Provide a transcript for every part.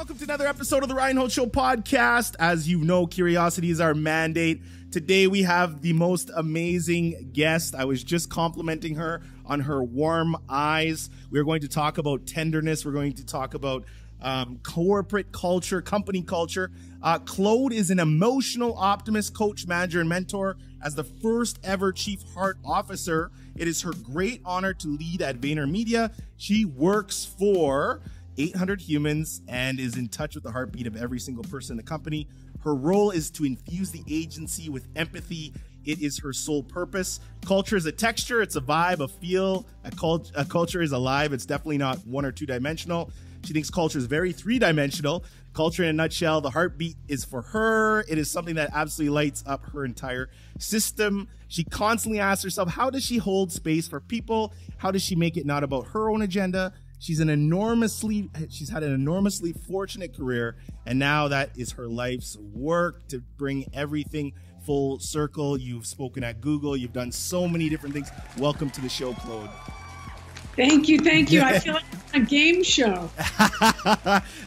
Welcome to another episode of the Ryan Holtz Show podcast. As you know, curiosity is our mandate. Today we have the most amazing guest. I was just complimenting her on her warm eyes. We're going to talk about tenderness. We're going to talk about corporate culture, company culture. Claude is an emotional optimist, coach, manager, and mentor. As the first ever Chief Heart Officer, it is her great honor to lead at Vaynermedia. She works for 800 humans and is in touch with the heartbeat of every single person in the company. Her role is to infuse the agency with empathy. It is her sole purpose. Culture is a texture, it's a vibe, a feel. A culture is alive. It's definitely not one or two dimensional. She thinks culture is very three-dimensional. Culture in a nutshell, the heartbeat is for her. It is something that absolutely lights up her entire system. She constantly asks herself, how does she hold space for people? How does she make it not about her own agenda? She's had an enormously fortunate career, and now that is her life's work to bring everything full circle. You've spoken at Google. You've done so many different things. Welcome to the show, Claude. Thank you. I feel like a game show.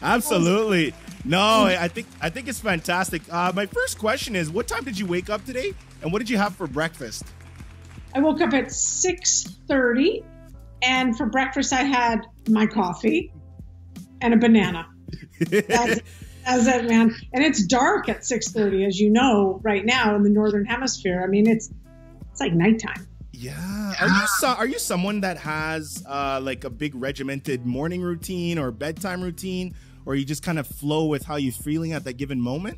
Absolutely. No, I think it's fantastic. My first question is, what time did you wake up today, and what did you have for breakfast? I woke up at 6:30, and for breakfast I had my coffee and a banana. That's it, man. And it's dark at 6:30, as you know, right now in the Northern Hemisphere. I mean, it's like nighttime. Yeah. Are you someone that has like a big regimented morning routine or bedtime routine, or you just kind of flow with how you're feeling at that given moment?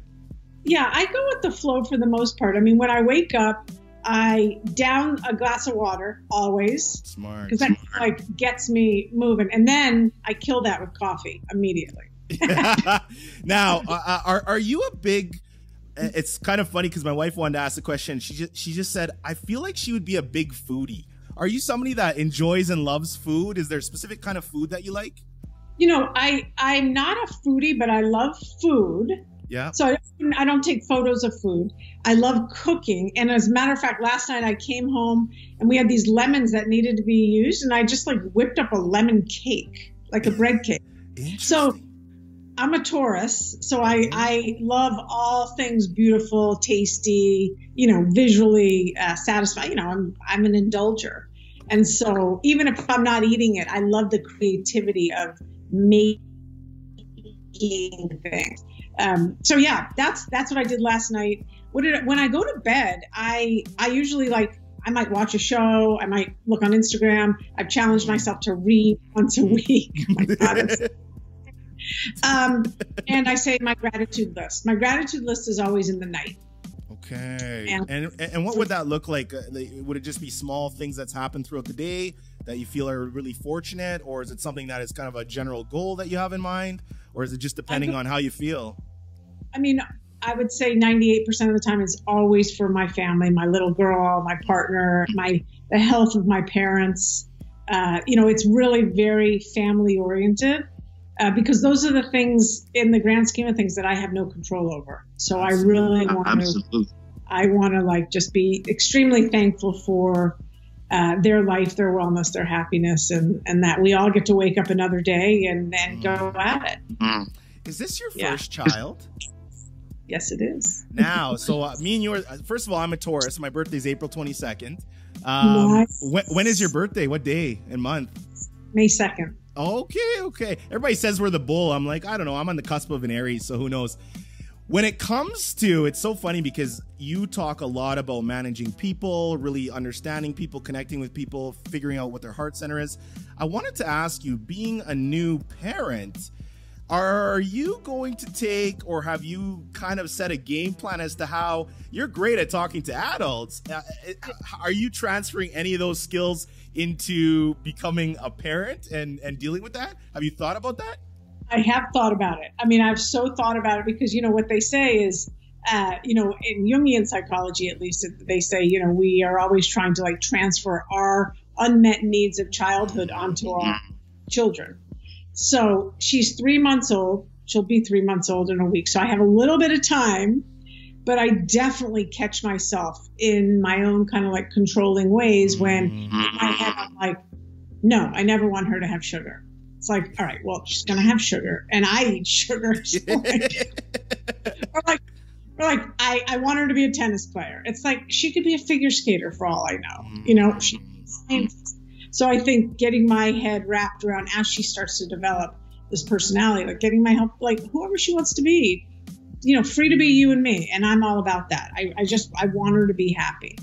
Yeah, I go with the flow for the most part. I mean, when I wake up, I down a glass of water always. Smart. Because that like gets me moving, and then I kill that with coffee immediately. Now, are you a big? It's kind of funny because my wife wanted to ask the question. She just said, I feel like she would be a big foodie. Are you somebody that enjoys and loves food? Is there a specific kind of food that you like? You know, I'm not a foodie, but I love food. Yeah. So I don't take photos of food. I love cooking. And as a matter of fact, last night I came home and we had these lemons that needed to be used. And I just like whipped up a lemon cake, like a bread cake. So I'm I'm so I love all things beautiful, tasty, visually satisfying. I'm an indulger. And so even if I'm not eating it, I love the creativity of making things. So yeah, that's what I did last night. When I go to bed, I usually I might watch a show. I might look on Instagram. I've challenged myself to read once a week. Oh my God, and I say my gratitude list. My gratitude list is always in the night. Okay. And what would that look like? Would it just be small things that's happened throughout the day that you feel are really fortunate? Or is it something that is kind of a general goal that you have in mind? Or is it just depending on how you feel? I mean, I would say 98% of the time it's always for my family, my little girl, my partner, the health of my parents. It's really very family oriented. Because those are the things in the grand scheme of things that I have no control over. So I really want to just be extremely thankful for their life, their wellness, their happiness, and that we all get to wake up another day and go at it. Mm. Is this your first child? Yes, it is. Now, so me and yours, first of all, I'm a Taurus. My birthday is April 22nd. Nice. When is your birthday? What day and month? May 2nd. Okay. Everybody says we're the bull. I'm like, I don't know. I'm on the cusp of an Aries, so who knows? When it comes to, it's so funny because you talk a lot about managing people, really understanding people, connecting with people, figuring out what their heart center is. I wanted to ask you, being a new parent, are you going to take, or have you kind of set a game plan as to how you're great at talking to adults? Are you transferring any of those skills into becoming a parent and dealing with that? Have you thought about that? I have thought about it. I mean, I've so thought about it because, what they say is, in Jungian psychology, at least, they say, we are always trying to transfer our unmet needs of childhood onto our children. So she's 3 months old. She'll be 3 months old in a week. So I have a little bit of time, but I definitely catch myself in my own kind of controlling ways when in my head I'm like, no, I never want her to have sugar. It's like, all right, well, she's going to have sugar and I eat sugar. So or like I want her to be a tennis player. It's like she could be a figure skater for all I know. You know, so I think getting my head wrapped around as she starts to develop this personality, like getting my help, like whoever she wants to be, you know, free to be you and me. And I'm all about that. I want her to be happy.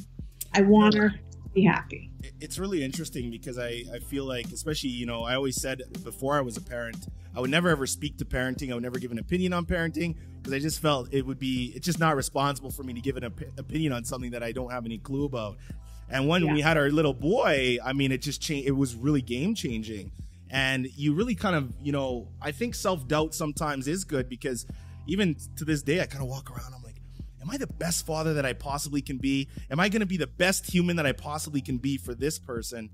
I want her to be happy. It's really interesting because I feel like, especially, you know, I always said before I was a parent, I would never ever speak to parenting. I would never give an opinion on parenting because I just felt it's just not responsible for me to give an opinion on something that I don't have any clue about. And when we had our little boy, I mean, it just changed. It was really game changing. And you really kind of, you know, I think self-doubt sometimes is good because even to this day, I kind of walk around, I'm like, am I the best father that I possibly can be? Am I going to be the best human that I possibly can be for this person?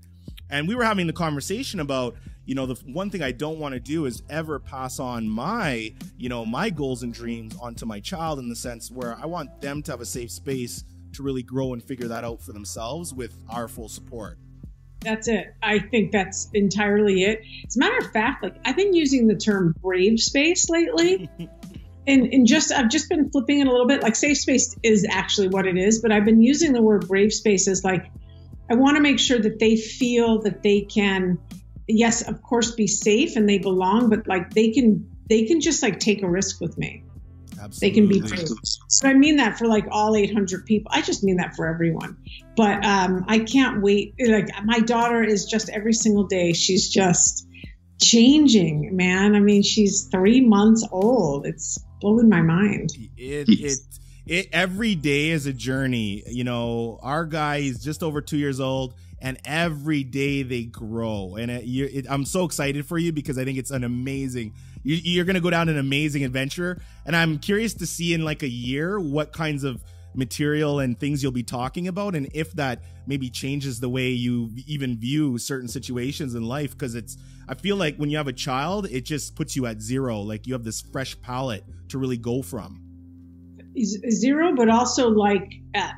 And we were having the conversation about, you know, the one thing I don't want to do is ever pass on my, you know, my goals and dreams onto my child, in the sense where I want them to have a safe space to really grow and figure that out for themselves with our full support. That's it. I think that's entirely it. As a matter of fact, like I've been using the term brave space lately. And I've just been flipping it a little bit. Like safe space is actually what it is, but I've been using the word brave space as like, I want to make sure that they feel that they can, yes, of course, be safe and they belong, but like they can just like take a risk with me. Absolutely. They can be brave. So I mean that for like all 800 people. I just mean that for everyone. But I can't wait. Like my daughter is just every single day, she's just changing, man. I mean, she's 3 months old. It's blowing my mind. It every day is a journey. You know, our guy is just over 2 years old, and every day they grow. And I'm so excited for you because I think it's an amazing. You're going to go down an amazing adventure, and I'm curious to see in like a year what kinds of material and things you'll be talking about, and if that maybe changes the way you even view certain situations in life. Because I feel like when you have a child, it just puts you at zero. Like you have this fresh palette to really go from. Zero, but also like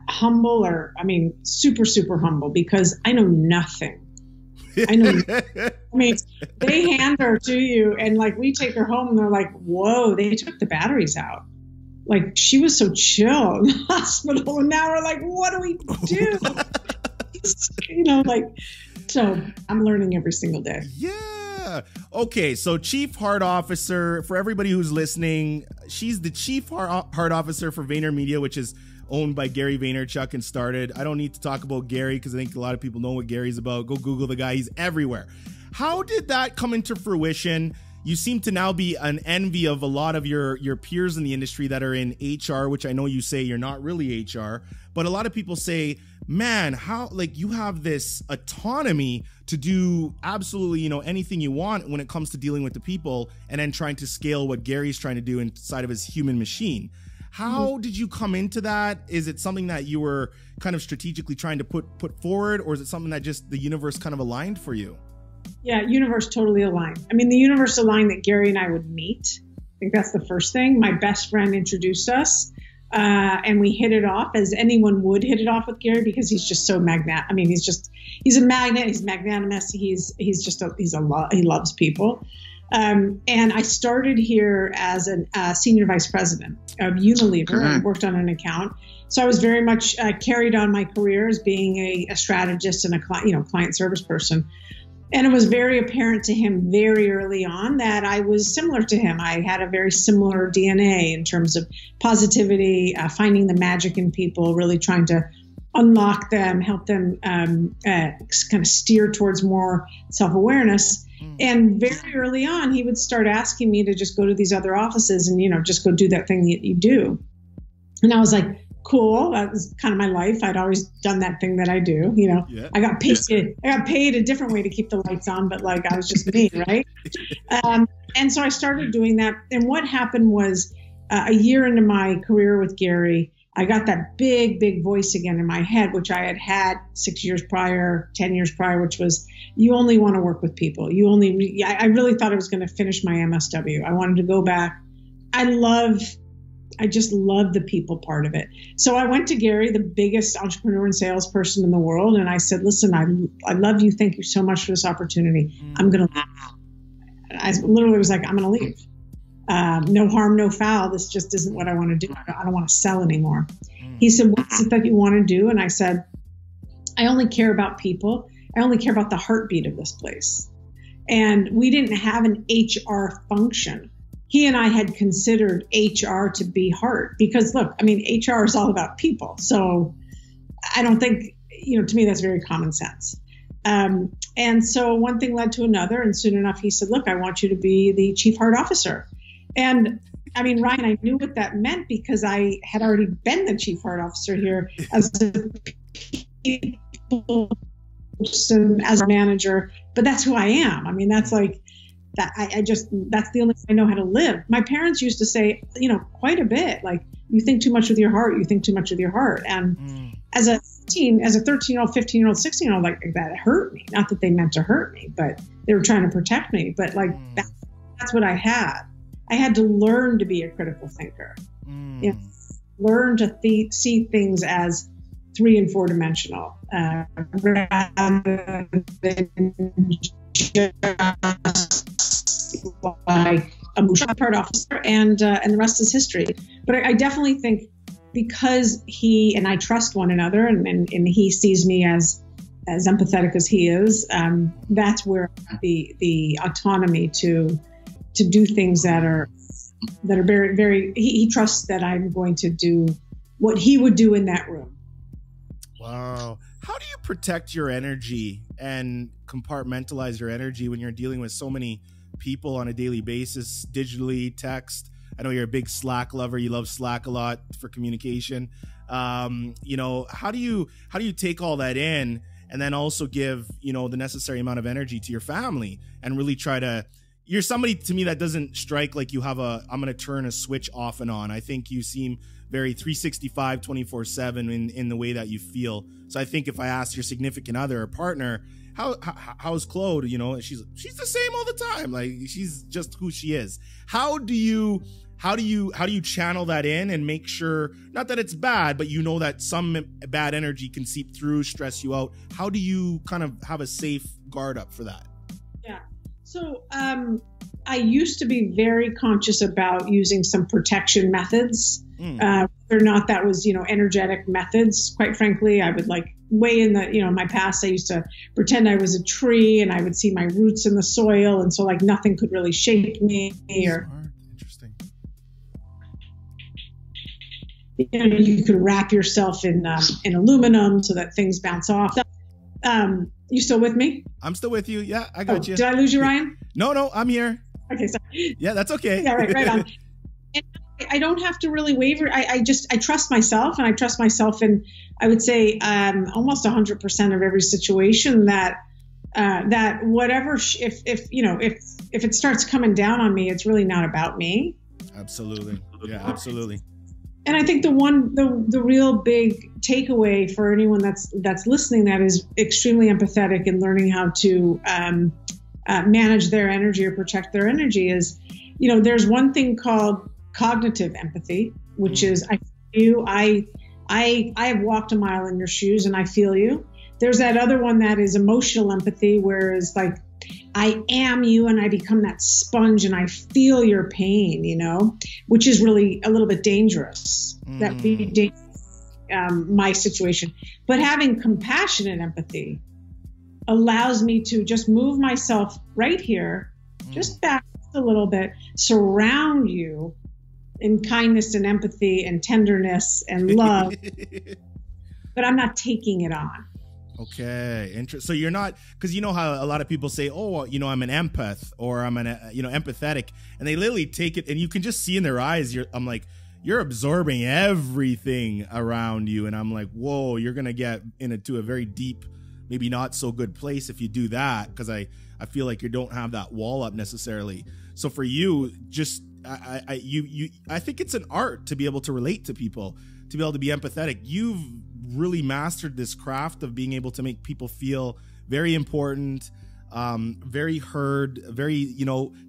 humble, or I mean, super, super humble, because I know nothing. I mean, they hand her to you, and like we take her home, and they're like, "Whoa, they took the batteries out." Like she was so chill in the hospital, and now we're like, "What do we do?" You know, like. So I'm learning every single day. Yeah. Okay. So Chief Heart Officer, for everybody who's listening, she's the Chief Heart Officer for Vaynermedia, which is owned by Gary Vaynerchuk and started. I don't need to talk about Gary because I think a lot of people know what Gary's about. Go Google the guy. He's everywhere. How did that come into fruition? You seem to now be an envy of a lot of your peers in the industry that are in HR, which I know you say you're not really HR, but a lot of people say, man, how, like, you have this autonomy to do absolutely, you know, anything you want when it comes to dealing with the people, and then trying to scale what Gary's trying to do inside of his human machine. How did you come into that? Is it something that you were kind of strategically trying to put forward, or is it something that just the universe kind of aligned for you? Yeah, universe totally aligned. I mean, the universe aligned that Gary and I would meet. I think that's the first thing. My best friend introduced us, and we hit it off, as anyone would hit it off with Gary, because he's just so magnet. I mean, he's a magnet. He's magnanimous. He loves people. And I started here as a senior vice president of Unilever. I worked on an account. So I was very much carried on my career as being a strategist and a client service person. And it was very apparent to him very early on that I was similar to him. I had a very similar DNA in terms of positivity, finding the magic in people, really trying to unlock them, help them kind of steer towards more self-awareness. And very early on, he would start asking me to just go to these other offices and, you know, just go do that thing that you do. And I was like, cool. That was kind of my life. I'd always done that thing that I do. You know, yeah. I got paid a different way to keep the lights on, but like I was just me, right? And so I started doing that. And what happened was a year into my career with Gary, I got that big, big voice again in my head, which I had 6 years prior, 10 years prior, which was, you only want to work with people. I really thought I was going to finish my MSW. I wanted to go back. I just love the people part of it. So I went to Gary, the biggest entrepreneur and salesperson in the world, and I said, listen, I love you. Thank you so much for this opportunity. I'm going to leave. I literally was like, I'm going to leave. No harm, no foul. This just isn't what I want to do. I don't want to sell anymore. He said, what is it that you want to do? And I said, I only care about people. I only care about the heartbeat of this place. And we didn't have an HR function. He and I had considered HR to be heart because, look, I mean, HR is all about people. So I don't think, to me, that's very common sense. And so one thing led to another. And soon enough, he said, look, I want you to be the chief heart officer. And I mean, Ryan, I knew what that meant because I had already been the chief heart officer here as a people as a manager, but that's who I am. I mean, that's like that. That's the only way I know how to live. My parents used to say, quite a bit, like, you think too much with your heart, you think too much with your heart. And as a 13-year-old, 15-year-old, 16-year-old, like that hurt me. Not that they meant to hurt me, but they were trying to protect me. But like, that's what I had. I had to learn to be a critical thinker. Learn to see things as 3 and 4 dimensional, rather than just like a part officer, and the rest is history. But I definitely think because he and I trust one another, and he sees me as empathetic as he is, that's where the autonomy to do things that are very, very. He trusts that I'm going to do what he would do in that room. Wow. How do you protect your energy and compartmentalize your energy when you're dealing with so many people on a daily basis, digitally, text? I know you're a big Slack lover. You love Slack a lot for communication. How do you take all that in and then also give, the necessary amount of energy to your family and really try to, you're somebody to me that doesn't strike like you have I'm going to turn a switch off and on. I think you seem very 365, 24/7 in the way that you feel. So I think if I asked your significant other or partner, how's Claude? She's the same all the time. Like, she's just who she is. How do you channel that in and make sure, not that it's bad, but that some bad energy can seep through, stress you out? How do you kind of have a safe guard up for that? Yeah. So I used to be very conscious about using some protection methods, whether or not that was, energetic methods. Quite frankly, I would way in my past, I used to pretend I was a tree and I would see my roots in the soil. And so nothing could really shake me or. Interesting. You could wrap yourself in aluminum so that things bounce off. You still with me? I'm still with you. Yeah, I got you. Did I lose you, Ryan? No, I'm here. Okay, sorry. Yeah, that's okay. Yeah, right on. And I don't have to really waver. I trust myself, and I trust myself in, I would say, almost 100% of every situation that whatever, if it starts coming down on me, it's really not about me. Absolutely. Yeah, absolutely. And I think the real big takeaway for anyone that's listening that is extremely empathetic and learning how to manage their energy or protect their energy is, there's one thing called cognitive empathy, which is I feel you, I have walked a mile in your shoes and I feel you. There's that other one that is emotional empathy, whereas I am you and I become that sponge and I feel your pain, which is really a little bit dangerous. That would be dangerous, my situation. But having compassionate empathy allows me to just move myself right here, just back a little bit, surround you in kindness and empathy and tenderness and love, but I'm not taking it on. Okay, interesting. So you're not, because how a lot of people say, oh, I'm an empath or I'm an, empathetic, and they literally take it, and you can just see in their eyes. I'm like, you're absorbing everything around you, and I'm like, whoa, you're gonna get into a very deep, maybe not so good place if you do that, because I feel like you don't have that wall up necessarily. So for you, just I think it's an art to be able to relate to people, to be able to be empathetic. You've really mastered this craft of being able to make people feel very important, very heard, very,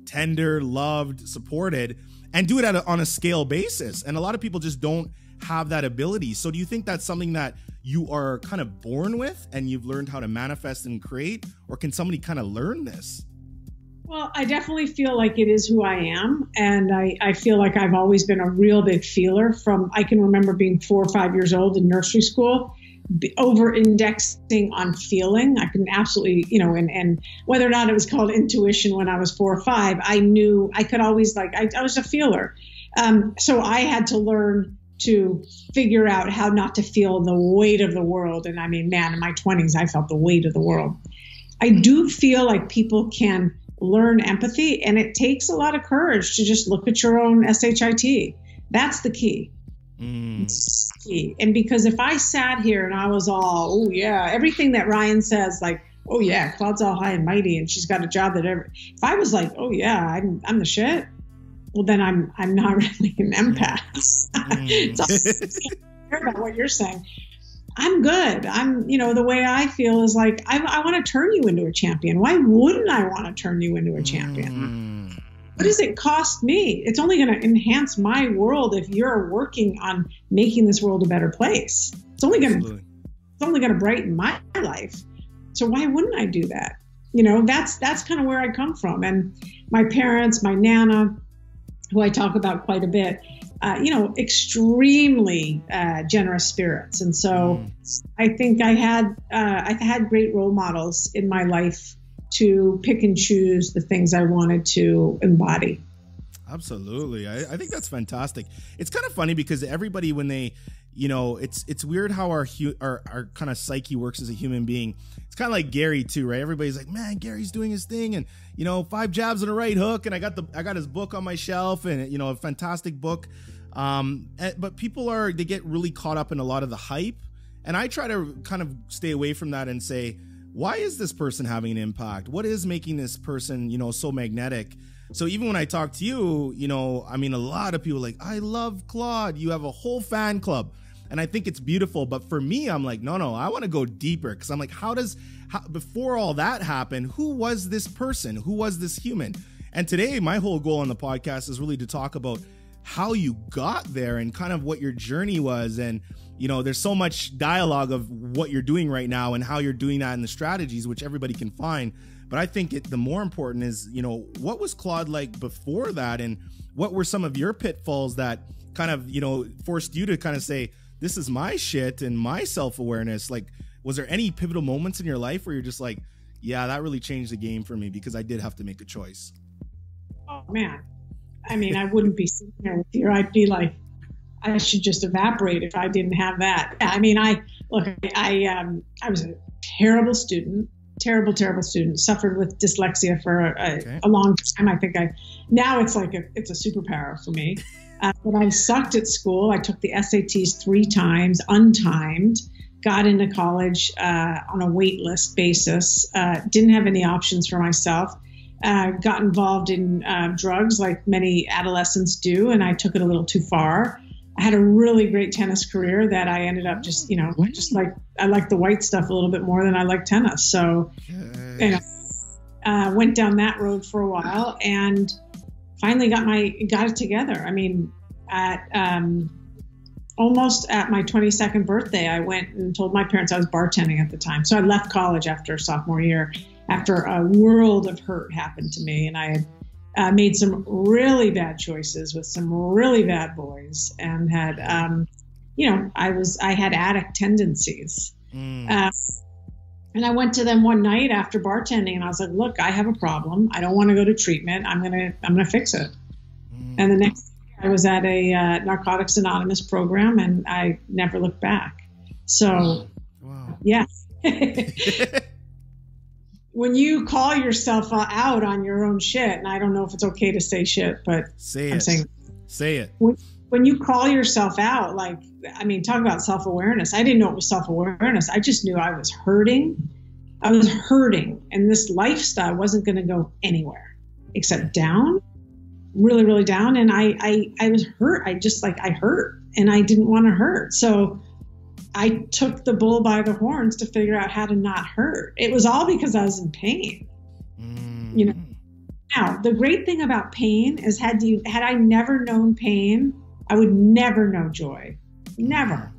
tender, loved, supported, and do it on a scale basis. And a lot of people just don't have that ability. So do you think that's something that you are kind of born with and you've learned how to manifest and create, or can somebody kind of learn this? Well, I definitely feel like it is who I am. And I feel like I've always been a real big feeler I can remember being 4 or 5 years old in nursery school, over-indexing on feeling. I can absolutely, and whether or not it was called intuition when I was 4 or 5, I knew I could always I was a feeler. So I had to learn to figure out how not to feel the weight of the world. And I mean, man, in my 20s, I felt the weight of the world. I do feel like people can learn empathy, and it takes a lot of courage to just look at your own SHIT. That's the key. It's the key. And because if I sat here and I was all, oh yeah, everything that Ryan says, like, oh yeah, Claude's all high and mighty and she's got a job if I was like, oh yeah, I'm the shit, well then I'm not really an empath. So I care about what you're saying. I'm good. The way I feel is like, I want to turn you into a champion. Why wouldn't I want to turn you into a champion? What does it cost me? It's only going to enhance my world if you're working on making this world a better place. It's only going to brighten my life. So why wouldn't I do that? That's kind of where I come from. And my parents, my Nana, who I talk about quite a bit, extremely generous spirits. And so I think I had great role models in my life to pick and choose the things I wanted to embody. Absolutely. I think that's fantastic. It's kind of funny because everybody, when they, it's weird how our kind of psyche works as a human being. It's kind of like Gary too, right? Everybody's like, man, Gary's doing his thing, and 5 jabs and a right hook, and I got his book on my shelf, and a fantastic book. But people they get really caught up in a lot of the hype, and I try to kind of stay away from that and say, why is this person having an impact? What is making this person, so magnetic? So even when I talk to you, a lot of people are like, I love Claude. You have a whole fan club. And I think it's beautiful. But for me, I'm like, no, I want to go deeper. Because I'm like, before all that happened, who was this person? Who was this human? And today, my whole goal on the podcast is really to talk about how you got there and kind of what your journey was. And, there's so much dialogue of what you're doing right now and how you're doing that and the strategies, which everybody can find. But I think the more important is, what was Claude like before that? And what were some of your pitfalls that kind of, forced you to kind of say, this is my shit and my self-awareness? Like, was there any pivotal moments in your life where you're just like, yeah, that really changed the game for me because I did have to make a choice? Oh, man. I mean, I wouldn't be sitting here with you. I'd be like, I should just evaporate if I didn't have that. I mean, I was a terrible student, terrible student, suffered with dyslexia for a long time. I think now it's like it's a superpower for me. But I sucked at school. I took the SATs 3 times, untimed, got into college on a wait list basis, didn't have any options for myself. Got involved in drugs like many adolescents do, and I took it a little too far. I had a really great tennis career that I ended up just like I like the white stuff a little bit more than I like tennis. So, went down that road for a while and finally got it together. I mean, almost at my 22nd birthday, I went and told my parents I was bartending at the time. So I left college after sophomore year, after a world of hurt happened to me, and I had made some really bad choices with some really bad boys, and had, I had addict tendencies. And I went to them one night after bartending, and I was like, look, I have a problem. I don't want to go to treatment. I'm gonna fix it. And the next day I was at a Narcotics Anonymous program, and I never looked back. So, wow. Yeah. When you call yourself out on your own shit, and I don't know if it's okay to say shit, but say it. When you call yourself out, talk about self-awareness. I didn't know it was self-awareness. I just knew I was hurting. And this lifestyle wasn't going to go anywhere except down, really, really down. And I was hurt. I hurt, and I didn't want to hurt. So I took the bull by the horns to figure out how to not hurt. It was all because I was in pain. Now, the great thing about pain is had I never known pain, I would never know joy. Never.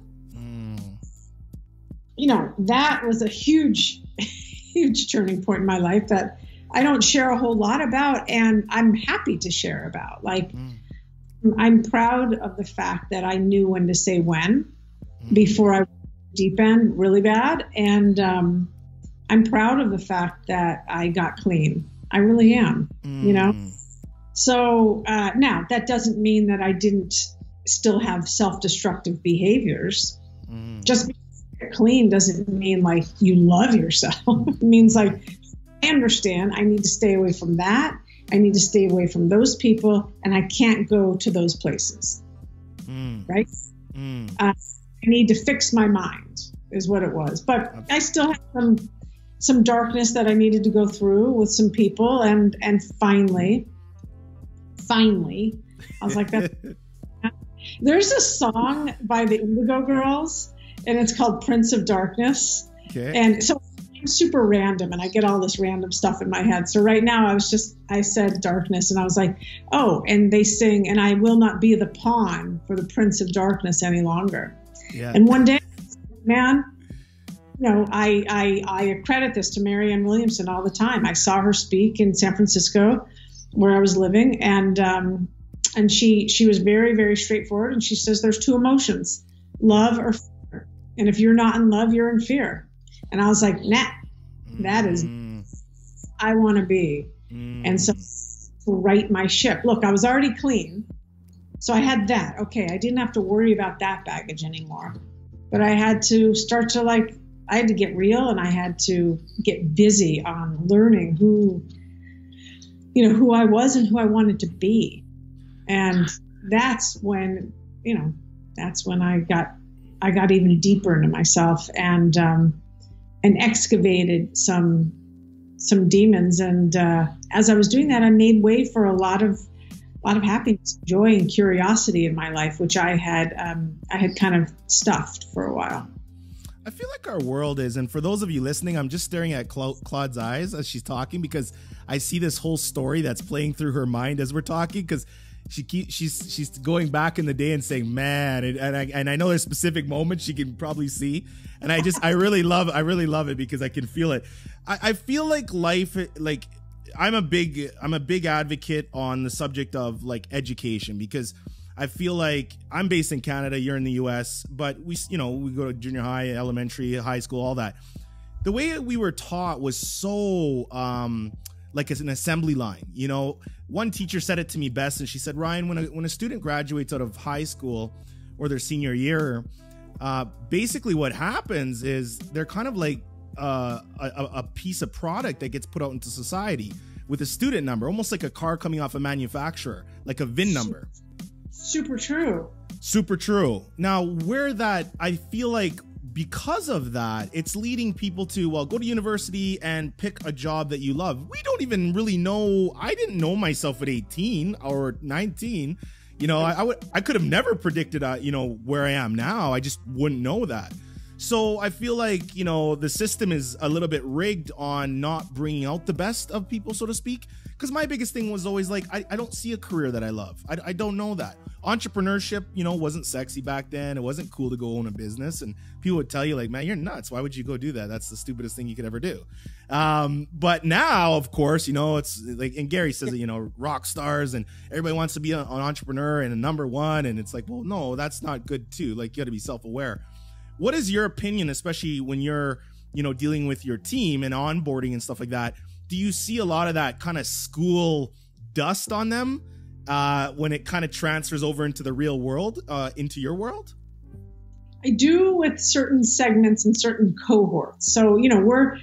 That was a huge, huge turning point in my life that I don't share a whole lot about, and I'm happy to share about. Like, I'm proud of the fact that I knew when to say when before I went deep end really bad. And I'm proud of the fact that I got clean. I really am, you know? So now that doesn't mean that I didn't still have self-destructive behaviors. Just because you're clean doesn't mean like you love yourself. It means like, I understand I need to stay away from that. I need to stay away from those people, and I can't go to those places. Right? I need to fix my mind is what it was. But I still have some darkness that I needed to go through with some people, and finally, I was like, there's a song by the Indigo Girls, and it's called Prince of Darkness. Okay. And so I'm super random, and I get all this random stuff in my head. So right now I said darkness, and I was like, oh, and they sing, and I will not be the pawn for the Prince of Darkness any longer. Yeah. And one day, man, you know, I accredit this to Marianne Williamson all the time. I saw her speak in San Francisco where I was living, and she was very, very straightforward, and she says there's two emotions, love or fear. And if you're not in love, you're in fear. And I was like, nah, that is I want to be. And so to right my ship. Look, I was already clean. So I had that. Okay, I didn't have to worry about that baggage anymore. But I had to start to I had to get real, and I had to get busy on learning who I was and who I wanted to be. And that's when I got even deeper into myself and excavated some demons. And as I was doing that, I made way for a lot of happiness, joy, and curiosity in my life, which I had kind of stuffed for a while. I feel like our world is, and for those of you listening, I'm just staring at Claude's eyes as she's talking, because I see this whole story that's playing through her mind as we're talking, because she's going back in the day and saying, man, and I know there's specific moments she can probably see, and I really love it because I can feel it. I feel like life, like I'm a big advocate on the subject of like education, because I feel like I'm based in Canada, you're in the US, but we go to junior high, elementary, high school, all that. The way we were taught was so like as an assembly line. You know, one teacher said it to me best, and she said, Ryan, when a student graduates out of high school or their senior year, basically what happens is they're kind of like a piece of product that gets put out into society with a student number, almost like a car coming off a manufacturer, like a VIN number. Super true. Super true. Now, I feel like because of that, it's leading people to, well, go to university and pick a job that you love. We don't even really know. I didn't know myself at 18 or 19. You know, I could have never predicted, where I am now. I just wouldn't know that. So I feel like, the system is a little bit rigged on not bringing out the best of people, so to speak. Because my biggest thing was always like, I don't see a career that I love. I don't know that. Entrepreneurship, wasn't sexy back then. It wasn't cool to go own a business. And people would tell you like, man, you're nuts. Why would you go do that? That's the stupidest thing you could ever do. But now, of course, it's like, and Gary says that, rock stars and everybody wants to be an entrepreneur and a number one. And it's like, well, no, that's not good too. Like, you got to be self-aware. What is your opinion, especially when you're, dealing with your team and onboarding and stuff like that? Do you see a lot of that kind of school dust on them when it kind of transfers over into the real world, into your world? I do with certain segments and certain cohorts. So, we're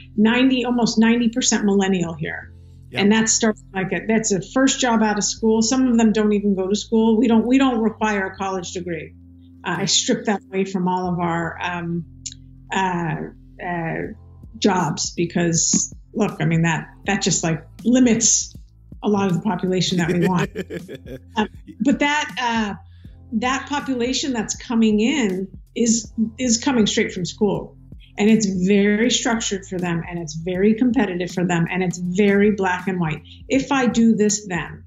almost 90% millennial here. Yep. And that starts that's a first job out of school. Some of them don't even go to school. We don't require a college degree. I stripped that away from all of our jobs because, look, I mean, that just like limits a lot of the population that we want. But that population that's coming in is coming straight from school, and it's very structured for them, and it's very competitive for them, and it's very black and white. If I do this, then.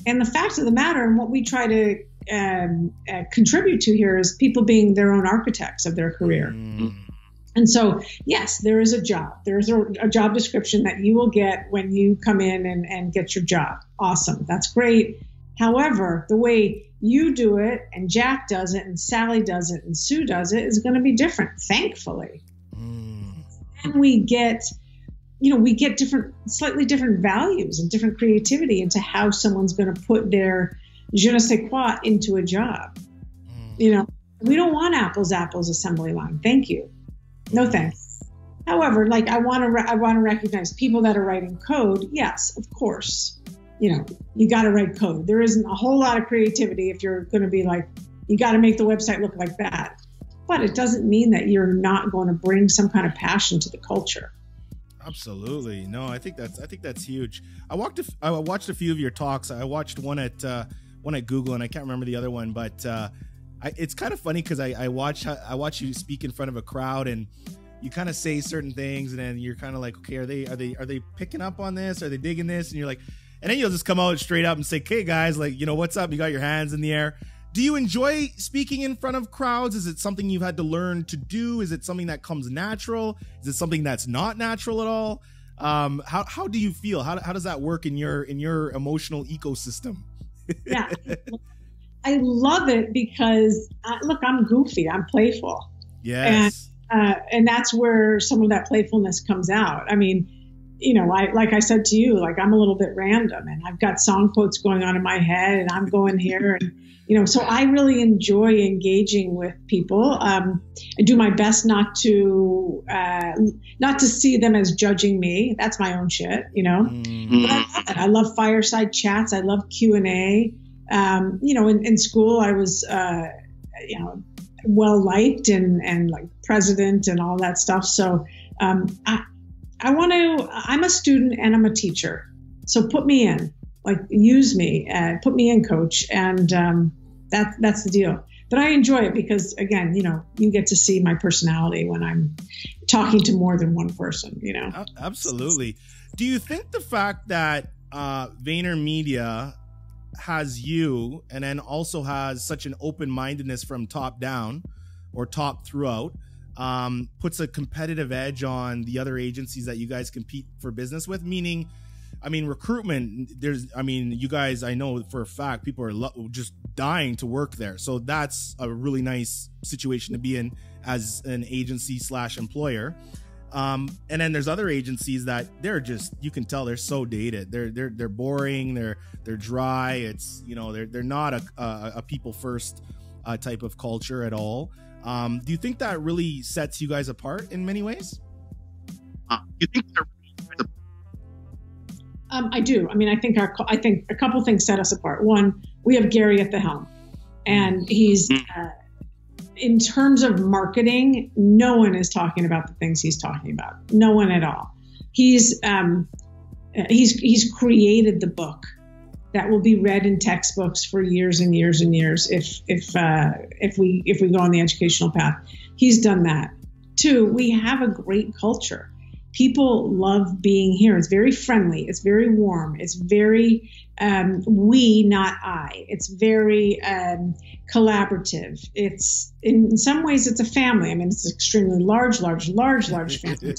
And the fact of the matter, and what we try to contribute to here, is people being their own architects of their career. And so, yes, there is a job. There's a job description that you will get when you come in and get your job. Awesome. That's great. However, the way you do it and Jack does it and Sally does it and Sue does it is going to be different, thankfully. And we get slightly different values and different creativity into how someone's going to put their je ne sais quoi into a job. We don't want apples assembly line. Thank you. No thanks. However, like I want to recognize people that are writing code. Yes, of course. You got to write code. There isn't a whole lot of creativity if you're going to be like, you got to make the website look like that. But it doesn't mean that you're not going to bring some kind of passion to the culture. Absolutely. No, I think that's huge. I watched a few of your talks. I watched one at Google, and I can't remember the other one, but it's kind of funny because I watch you speak in front of a crowd, and you kind of say certain things, and then you're kind of like, okay, are they picking up on this? Are they digging this? And you're like, and then you'll just come out straight up and say, okay, guys, like, what's up? You got your hands in the air. Do you enjoy speaking in front of crowds? Is it something you've had to learn to do? Is it something that comes natural? Is it something that's not natural at all? How do you feel? How does that work in your emotional ecosystem? Yeah, I love it because look, I'm goofy. I'm playful. Yes. And that's where some of that playfulness comes out. I mean, like I said to you, like I'm a little bit random and I've got song quotes going on in my head and I'm going here and, so I really enjoy engaging with people. I do my best not to see them as judging me. That's my own shit, But I love it. I love fireside chats. I love Q&A. In school I was, well liked and like president and all that stuff. So, I'm a student and I'm a teacher. So put me in, like use me, put me in, coach. And that's the deal. But I enjoy it because again, you get to see my personality when I'm talking to more than one person, Absolutely. Do you think the fact that Vaynermedia has you and then also has such an open-mindedness from top down or top throughout, puts a competitive edge on the other agencies that you guys compete for business with? Meaning, recruitment, you guys, I know for a fact, people are just dying to work there. So that's a really nice situation to be in as an agency / employer. And then there's other agencies that they're just, you can tell they're so dated. They're boring. They're dry. It's, they're not a people first type of culture at all. Do you think that really sets you guys apart in many ways? You think I do. I think a couple things set us apart. One, we have Gary at the helm, and he's in terms of marketing, no one is talking about the things he's talking about. No one at all. He's created the book that will be read in textbooks for years and years and years if we go on the educational path. He's done that. Two, we have a great culture. People love being here. It's very friendly. It's very warm. It's very we, not I. It's very collaborative. It's in some ways it's a family. It's an extremely large family.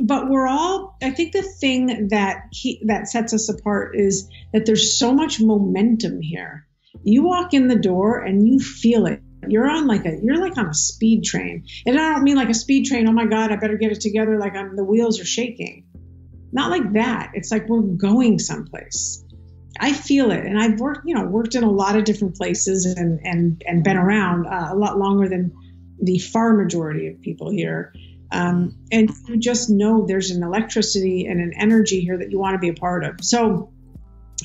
But we're all, I think the thing that sets us apart is that there's so much momentum here. You walk in the door and you feel it. You're on a speed train. And I don't mean like a speed train, oh my God, I better get it together, like the wheels are shaking. Not like that. It's like we're going someplace. I feel it. And I've worked in a lot of different places and been around a lot longer than the far majority of people here. And you just know there's an electricity and an energy here that you want to be a part of. So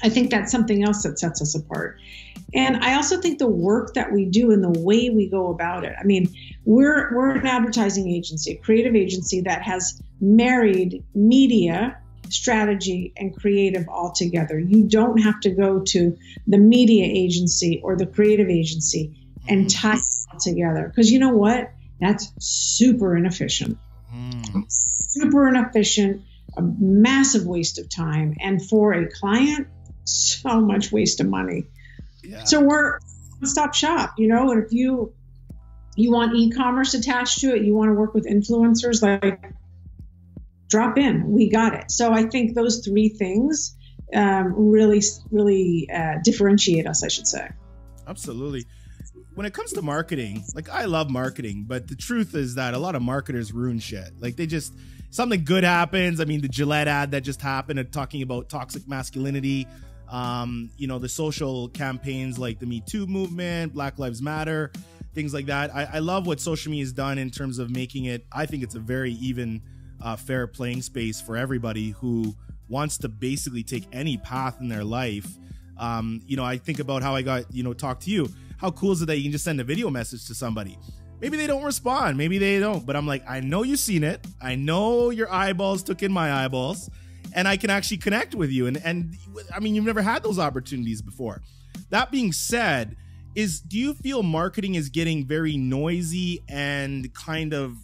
I think that's something else that sets us apart. And I also think the work that we do and the way we go about it. We're an advertising agency, a creative agency that has married media, strategy, and creative all together. You don't have to go to the media agency or the creative agency and tie it all together. Because you know what? That's super inefficient. Super inefficient, a massive waste of time. And for a client, so much waste of money. Yeah. So we're one-stop shop, and You want e-commerce attached to it. You want to work with influencers, like drop in. We got it. So I think those three things really differentiate us, I should say. Absolutely. When it comes to marketing, like I love marketing, but the truth is that a lot of marketers ruin shit. Like they just, something good happens. I mean, the Gillette ad that just happened talking about toxic masculinity, you know, the social campaigns like the Me Too movement, Black Lives Matter, things like that. I love what social media has done in terms of making it, I think it's a very even, fair playing space for everybody who wants to basically take any path in their life. You know, I think about how I got, you know, talk to you. How cool is it that you can just send a video message to somebody? Maybe they don't respond. Maybe they don't. But I'm like, I know you've seen it. I know your eyeballs took in my eyeballs. And I can actually connect with you. And I mean, you've never had those opportunities before. That being said, do you feel marketing is getting very noisy and kind of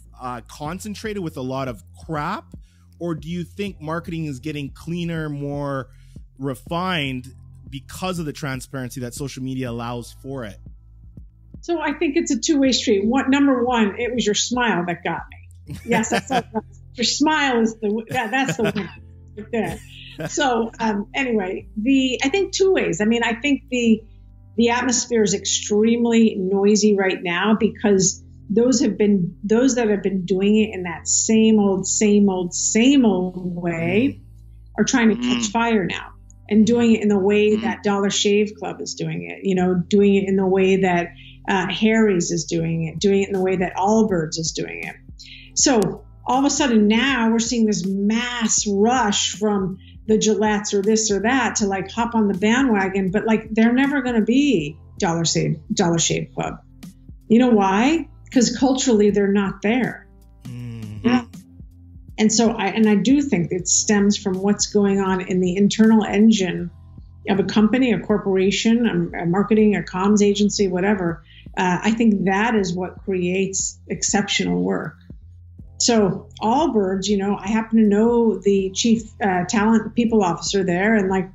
concentrated with a lot of crap? Or do you think marketing is getting cleaner, more refined because of the transparency that social media allows for it? So I think it's a two-way street. Number one, it was your smile that got me. Yes, that's your smile is that's the winner right there. So anyway, I think two ways. I mean, I think the atmosphere is extremely noisy right now because those that have been doing it in that same old way are trying to catch fire now. And doing it in the way that Dollar Shave Club is doing it, you know, doing it in the way that Harry's is doing it in the way that Allbirds is doing it. So all of a sudden now we're seeing this mass rush from the Gillettes or this or that to like hop on the bandwagon, but like they're never going to be Dollar Shave Club. You know why? Because culturally they're not there. Yeah. And so I do think it stems from what's going on in the internal engine of a company, a corporation, a marketing, a comms agency, whatever. I think that is what creates exceptional work. So Allbirds, you know, I happen to know the chief talent people officer there, and like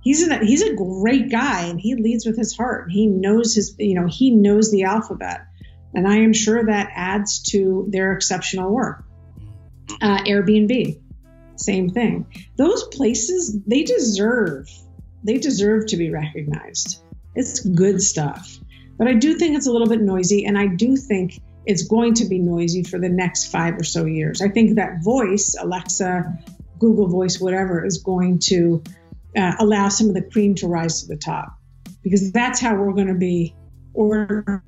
he's a great guy, and he leads with his heart. He knows he knows the alphabet, and I am sure that adds to their exceptional work. Airbnb, same thing. Those places, they deserve to be recognized. It's good stuff. But I do think it's a little bit noisy, and I do think it's going to be noisy for the next 5 or so years. I think that voice, Alexa, Google Voice, whatever, is going to allow some of the cream to rise to the top, because that's how we're going to be ordering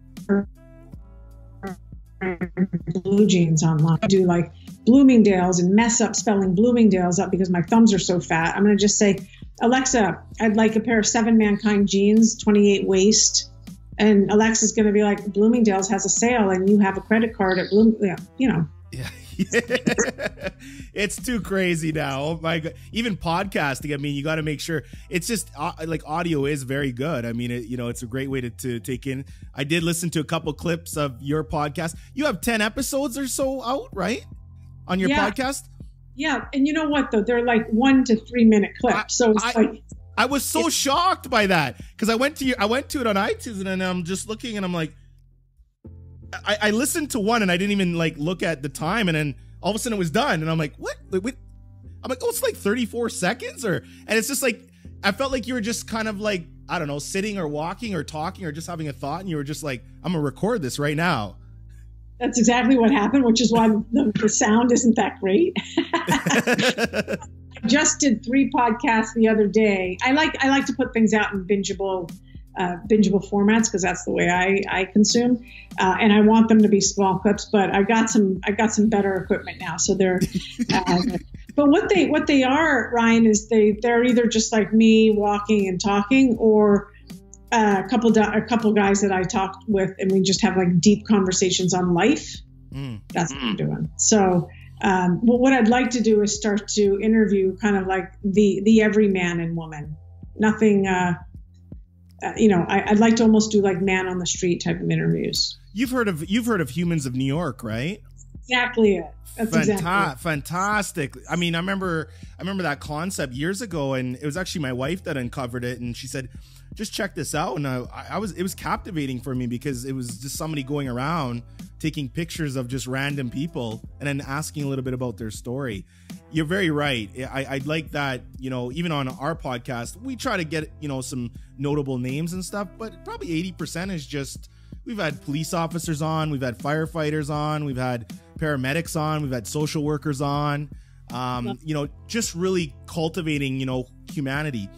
blue jeans online. I do like Bloomingdale's and mess up spelling Bloomingdale's up because my thumbs are so fat. I'm going to just say, Alexa, I'd like a pair of 7 Mankind jeans, 28 waist. And Alexa's going to be like, Bloomingdale's has a sale and you have a credit card at you know. Yeah. It's too crazy now. Oh my God. Even podcasting, I mean, you got to make sure it's just like audio is very good. I mean, it's a great way to take in. I did listen to a couple clips of your podcast. You have 10 episodes or so out, right? On your podcast? Yeah. And you know what, though? They're like 1 to 3 minute clips. So it's I was so shocked by that because I went to it on iTunes and then I'm just looking and I'm like, I listened to one and I didn't even like look at the time, and then all of a sudden it was done and I'm like, what? Wait. I'm like, oh, it's like 34 seconds and it's just like, I felt like you were just kind of like, I don't know, sitting or walking or talking or just having a thought, and you were just like, I'm gonna record this right now. That's exactly what happened, which is why the sound isn't that great. I just did 3 podcasts the other day. I like to put things out in bingeable formats because that's the way I consume, and I want them to be small clips. But I got some better equipment now, so they're. But what they are, Ryan, is they're either just like me walking and talking, or a couple guys that I talked with, and we just have like deep conversations on life. That's what I'm doing. So. What I'd like to do is start to interview kind of like the every man and woman. Nothing, I'd like to almost do like man on the street type of interviews. You've heard of Humans of New York, right? Exactly it. That's exactly it. Fantastic. I mean, I remember that concept years ago, and it was actually my wife that uncovered it, and she said, just check this out. And it was captivating for me because it was just somebody going around taking pictures of just random people and then asking a little bit about their story. You're very right. I'd like that, you know, even on our podcast, we try to get, you know, some notable names and stuff, but probably 80% is just, we've had police officers on, we've had firefighters on, we've had paramedics on, we've had social workers on, you know, just really cultivating, you know, humanity.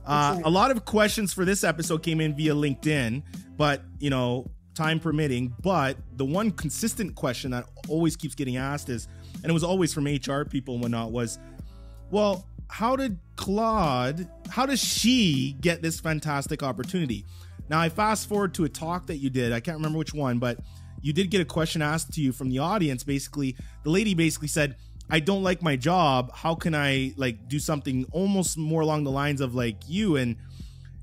A lot of questions for this episode came in via LinkedIn, but, you know, time permitting. But the one consistent question that always keeps getting asked is, and it was always from HR people and whatnot, was, well, how does she get this fantastic opportunity? Now, I fast forward to a talk that you did. I can't remember which one, but you did get a question asked to you from the audience. Basically, the lady basically said, I don't like my job. How can I like do something almost more along the lines of like you? And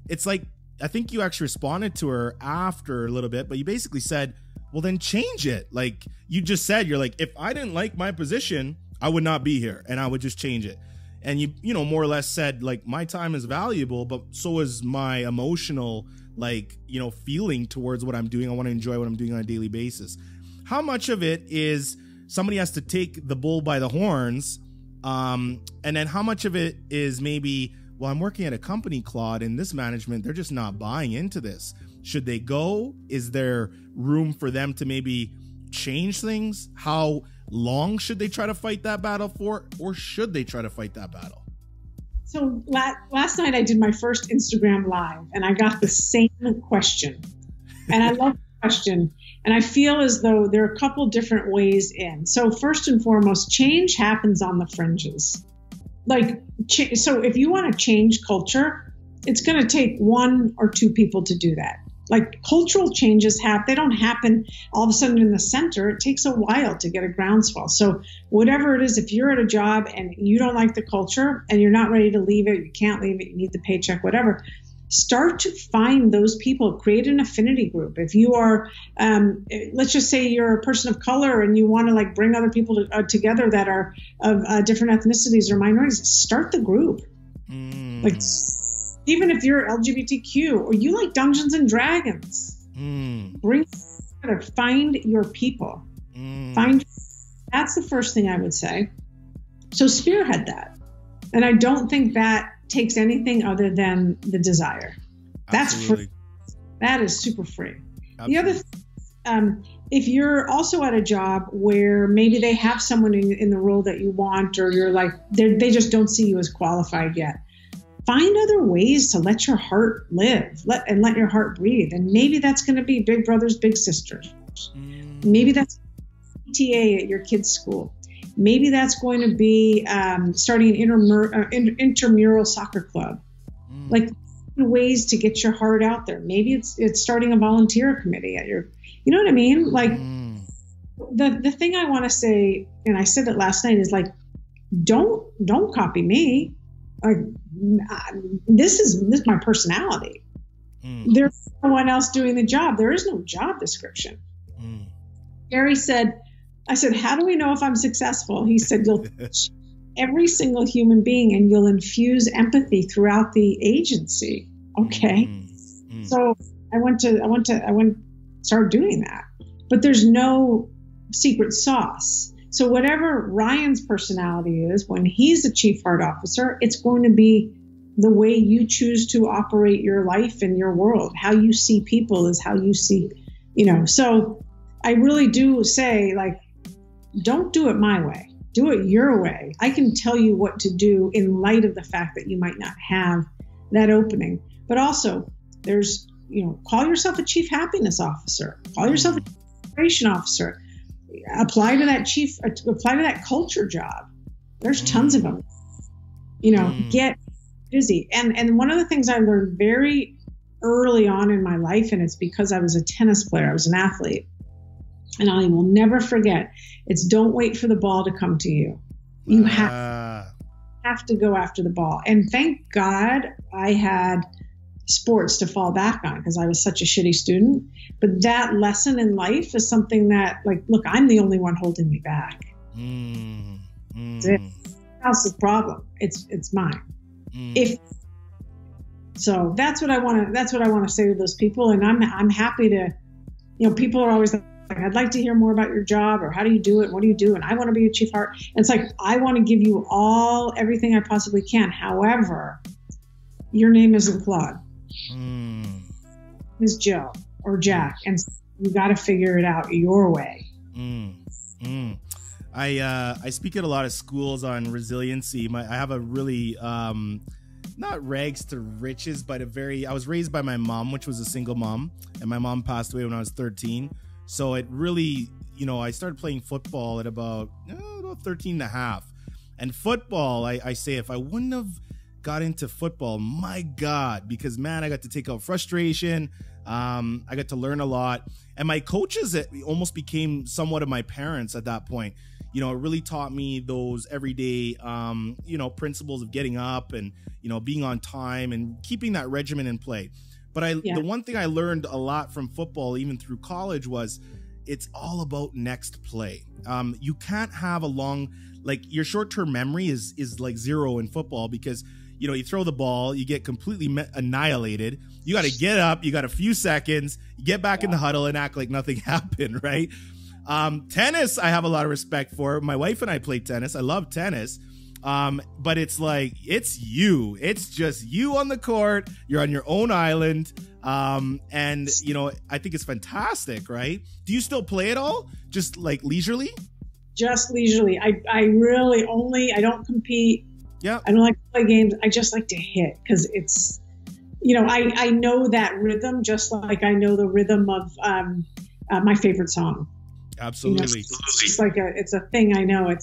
it's like, I think you actually responded to her after a little bit, but you basically said, well, then change it. Like you just said, you're like, if I didn't like my position, I would not be here and I would just change it. And you know, more or less said like, my time is valuable, but so is my emotional, like, you know, feeling towards what I'm doing. I want to enjoy what I'm doing on a daily basis. How much of it is somebody has to take the bull by the horns? And then how much of it is maybe, well, I'm working at a company, Claude, and this management, they're just not buying into this. Should they go? Is there room for them to maybe change things? How long should they try to fight that battle for, or should they try to fight that battle? So last night I did my first Instagram live and I got the same question. And I love the question. And I feel as though there are a couple different ways in. So first and foremost, change happens on the fringes. Like, so if you want to change culture, it's going to take one or two people to do that. Like cultural changes they don't happen all of a sudden in the center. It takes a while to get a groundswell. So whatever it is, if you're at a job and you don't like the culture and you're not ready to leave it, you can't leave it, you need the paycheck, whatever, start to find those people, create an affinity group. If you are, let's just say you're a person of color and you want to like bring other people together that are of different ethnicities or minorities, start the group. Like, even if you're LGBTQ or you like Dungeons and Dragons, bring together, find your people. That's the first thing I would say. So spearhead that. And I don't think that takes anything other than the desire. That's free. That is super free. Absolutely. The other thing, if you're also at a job where maybe they have someone in the role that you want, or you're like, they just don't see you as qualified yet, find other ways to let your heart live, let your heart breathe. And maybe that's going to be big brothers, big sisters. Maybe that's PTA at your kid's school. Maybe that's going to be starting an intramural soccer club. Like ways to get your heart out there. Maybe it's starting a volunteer committee at your, you know what I mean? Like the thing I want to say, and I said it last night, is like, don't copy me. Like, this is my personality. There's no one else doing the job. There is no job description. Gary said, I said, how do we know if I'm successful? He said, you'll touch every single human being and you'll infuse empathy throughout the agency. Okay. So I went to start doing that, but there's no secret sauce. So whatever Ryan's personality is, when he's a chief heart officer, it's going to be the way you choose to operate your life and your world. How you see people is how you see, you know. So I really do say, like, don't do it my way. Do it your way. I can tell you what to do in light of the fact that you might not have that opening. But also, there's, you know, call yourself a chief happiness officer. Call yourself a chief integration officer. Apply to that culture job. There's tons of them. You know, get busy. And one of the things I learned very early on in my life, and it's because I was a tennis player, I was an athlete, and I will never forget, it's don't wait for the ball to come to you. You have to go after the ball. And thank God I had sports to fall back on because I was such a shitty student. But that lesson in life is something that, like, look, I'm the only one holding me back. It's else's problem. It's mine. If So that's what I want to say to those people. And I'm happy to, people are always like, I'd like to hear more about your job, or how do you do it? What do you do? And I want to be a chief heart. And it's like, I want to give you everything I possibly can. However, your name isn't Claude. It's Joe or Jack. And you got to figure it out your way. I speak at a lot of schools on resiliency. I have a really, not rags to riches, but I was raised by my mom, which was a single mom, and my mom passed away when I was 13. So it really, I started playing football at about 13 and a half. And football, I say, if I wouldn't have got into football, my God, because man, I got to take out frustration. I got to learn a lot. And my coaches almost became somewhat of my parents at that point. It really taught me those everyday, principles of getting up and, being on time and keeping that regimen in play. But the one thing I learned a lot from football, even through college, was it's all about next play. You can't have your short-term memory is like zero in football, because, you throw the ball, you get completely annihilated. You got to get up, you got a few seconds, you get back in the huddle and act like nothing happened, right? Tennis, I have a lot of respect for. My wife and I played tennis. I love tennis. But it's like, it's just you on the court. You're on your own island. And I think it's fantastic, right? Do you still play at all? Just like leisurely? Just leisurely. I really I don't compete. Yeah. I don't like to play games. I just like to hit, because it's, I know that rhythm, just like I know the rhythm of my favorite song. Absolutely. It's like it's a thing I know.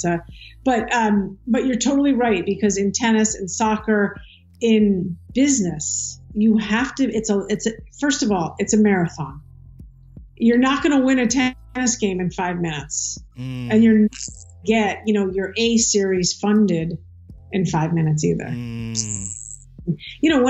But you're totally right, because in tennis and soccer, in business, you have to, first of all, it's a marathon. You're not going to win a tennis game in 5 minutes, and you're not get, your A series funded in 5 minutes either. When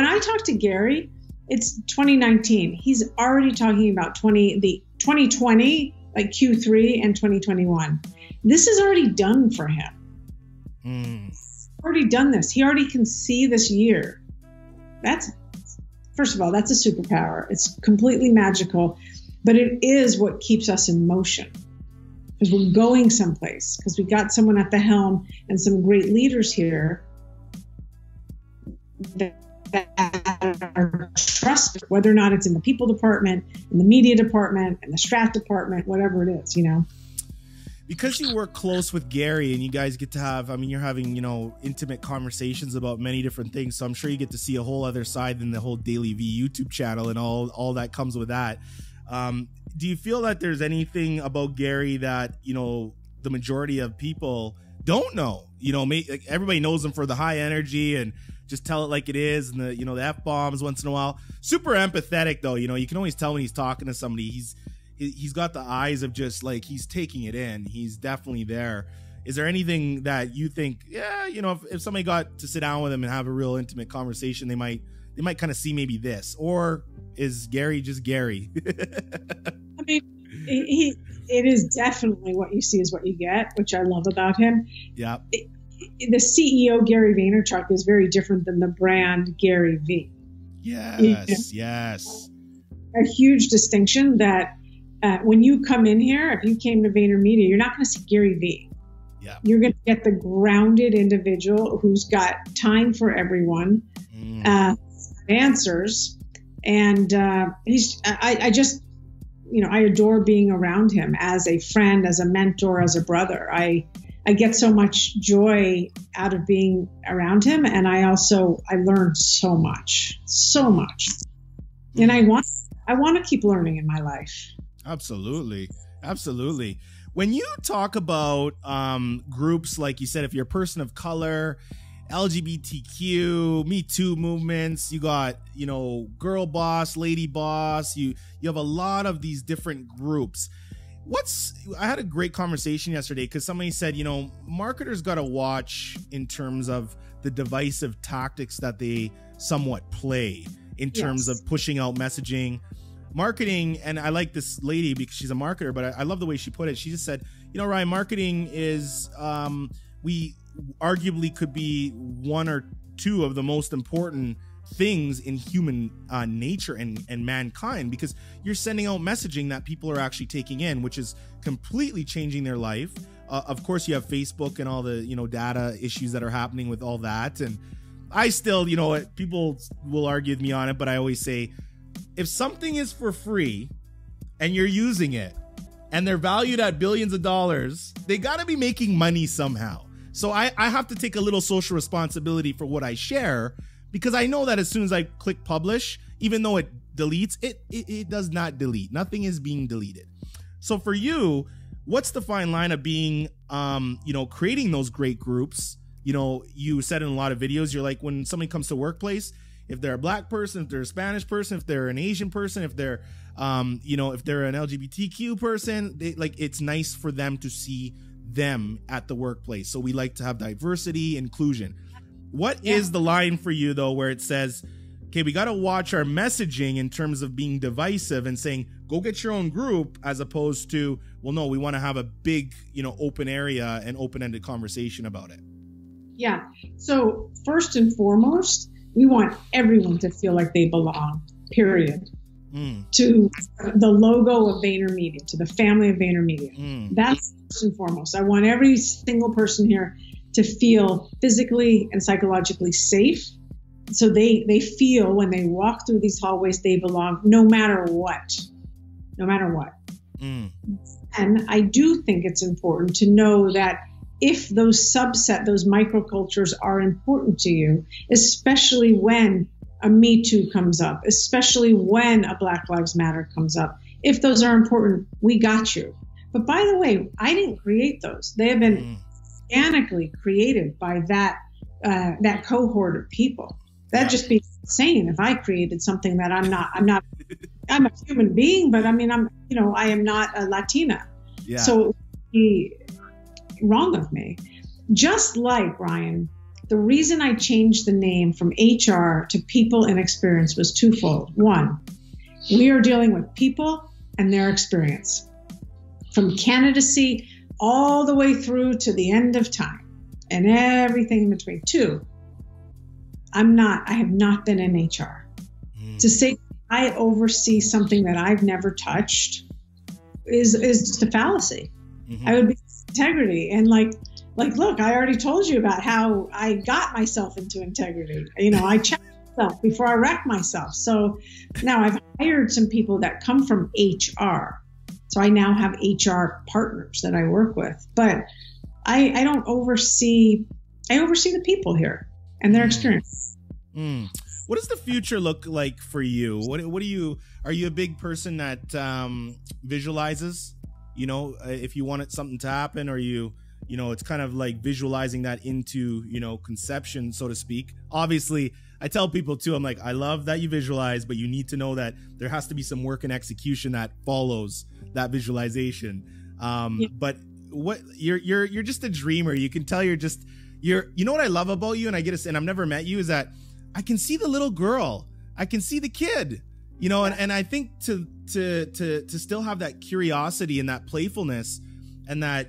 I talk to Gary, it's 2019. He's already talking about 2020, like Q3 and 2021. This is already done for him. Already done this. He already can see this year. First of all, that's a superpower. It's completely magical, but it is what keeps us in motion, because we're going someplace, because we got someone at the helm and some great leaders here that are trusted, whether or not it's in the people department, in the media department, in the strat department, whatever it is, Because you work close with Gary and you guys get to have, you're having, intimate conversations about many different things. So I'm sure you get to see a whole other side than the whole Daily V YouTube channel and all that comes with that. Do you feel that there's anything about Gary that, the majority of people don't know? Everybody knows him for the high energy and just tell it like it is, and the F-bombs once in a while. Super empathetic though, you can always tell when he's talking to somebody. He's got the eyes of just like he's taking it in. He's definitely there. Is there anything that you think, if somebody got to sit down with him and have a real intimate conversation, they might kind of see maybe this? Or is Gary just Gary? It is definitely what you see is what you get, which I love about him. Yeah. The CEO, Gary Vaynerchuk, is very different than the brand Gary V. Yes, yes. A huge distinction that when you come in here, if you came to Vaynermedia, you're not going to see Gary V. Yeah. You're going to get the grounded individual who's got time for everyone, answers. And I just, I adore being around him as a friend, as a mentor, as a brother. I get so much joy out of being around him. And I learned so much. And I want to keep learning in my life. Absolutely. Absolutely. When you talk about groups, like you said, if you're a person of color, LGBTQ, Me Too movements, you got, girl boss, lady boss, you have a lot of these different groups. I had a great conversation yesterday because somebody said, marketers got to watch in terms of the divisive tactics that they somewhat play in terms of pushing out messaging. Marketing, and I like this lady because she's a marketer, but I love the way she put it. She just said, Ryan, marketing is, we arguably could be one or two of the most important things in human nature and mankind, because you're sending out messaging that people are actually taking in, which is completely changing their life. Of course, you have Facebook and all the, data issues that are happening with all that. And I still, people will argue with me on it, but I always say, if something is for free and you're using it and they're valued at billions of dollars, they got to be making money somehow. So I have to take a little social responsibility for what I share, because I know that as soon as I click publish, even though it deletes, it does not delete. Nothing is being deleted. So for you, what's the fine line of being, creating those great groups? You said in a lot of videos, you're like, when somebody comes to workplace, if they're a black person, if they're a Spanish person, if they're an Asian person, if they're, if they're an LGBTQ person, it's nice for them to see them at the workplace. So we like to have diversity, inclusion. What is the line for you though, where it says, okay, we got to watch our messaging in terms of being divisive and saying, go get your own group, as opposed to, well, no, we want to have a big, open area and open-ended conversation about it? Yeah. So first and foremost, we want everyone to feel like they belong, period. To the logo of Vaynermedia, to the family of Vaynermedia. That's first and foremost. I want every single person here to feel physically and psychologically safe, so they feel when they walk through these hallways they belong, no matter what. And I do think it's important to know that if those microcultures are important to you, especially when a Me Too comes up, especially when a Black Lives Matter comes up, if those are important, we got you. But by the way, I didn't create those. They have been organically created by that cohort of people. That'd just be insane if I created something that I'm a human being, but I am not a Latina. Yeah. So it would be wrong of me. Just like, Ryan, the reason I changed the name from HR to People and Experience was twofold. One, we are dealing with people and their experience, from candidacy all the way through to the end of time and everything in between. Two, I have not been in HR. To say I oversee something that I've never touched is just a fallacy. I would be integrity. And look, I already told you about how I got myself into integrity. I checked myself before I wrecked myself. So now I've hired some people that come from HR. So I now have HR partners that I work with, but I don't oversee, I oversee the people here and their experience. What does the future look like for you? What are you a big person that visualizes, if you wanted something to happen, or it's kind of like visualizing that into, conception, so to speak. Obviously, I tell people too, I'm like, I love that you visualize, but you need to know that there has to be some work and execution that follows that visualization. But what you're just a dreamer. You can tell you know what I love about you, and and I've never met you, is that I can see the little girl. I can see the kid, and I think to still have that curiosity and that playfulness and that,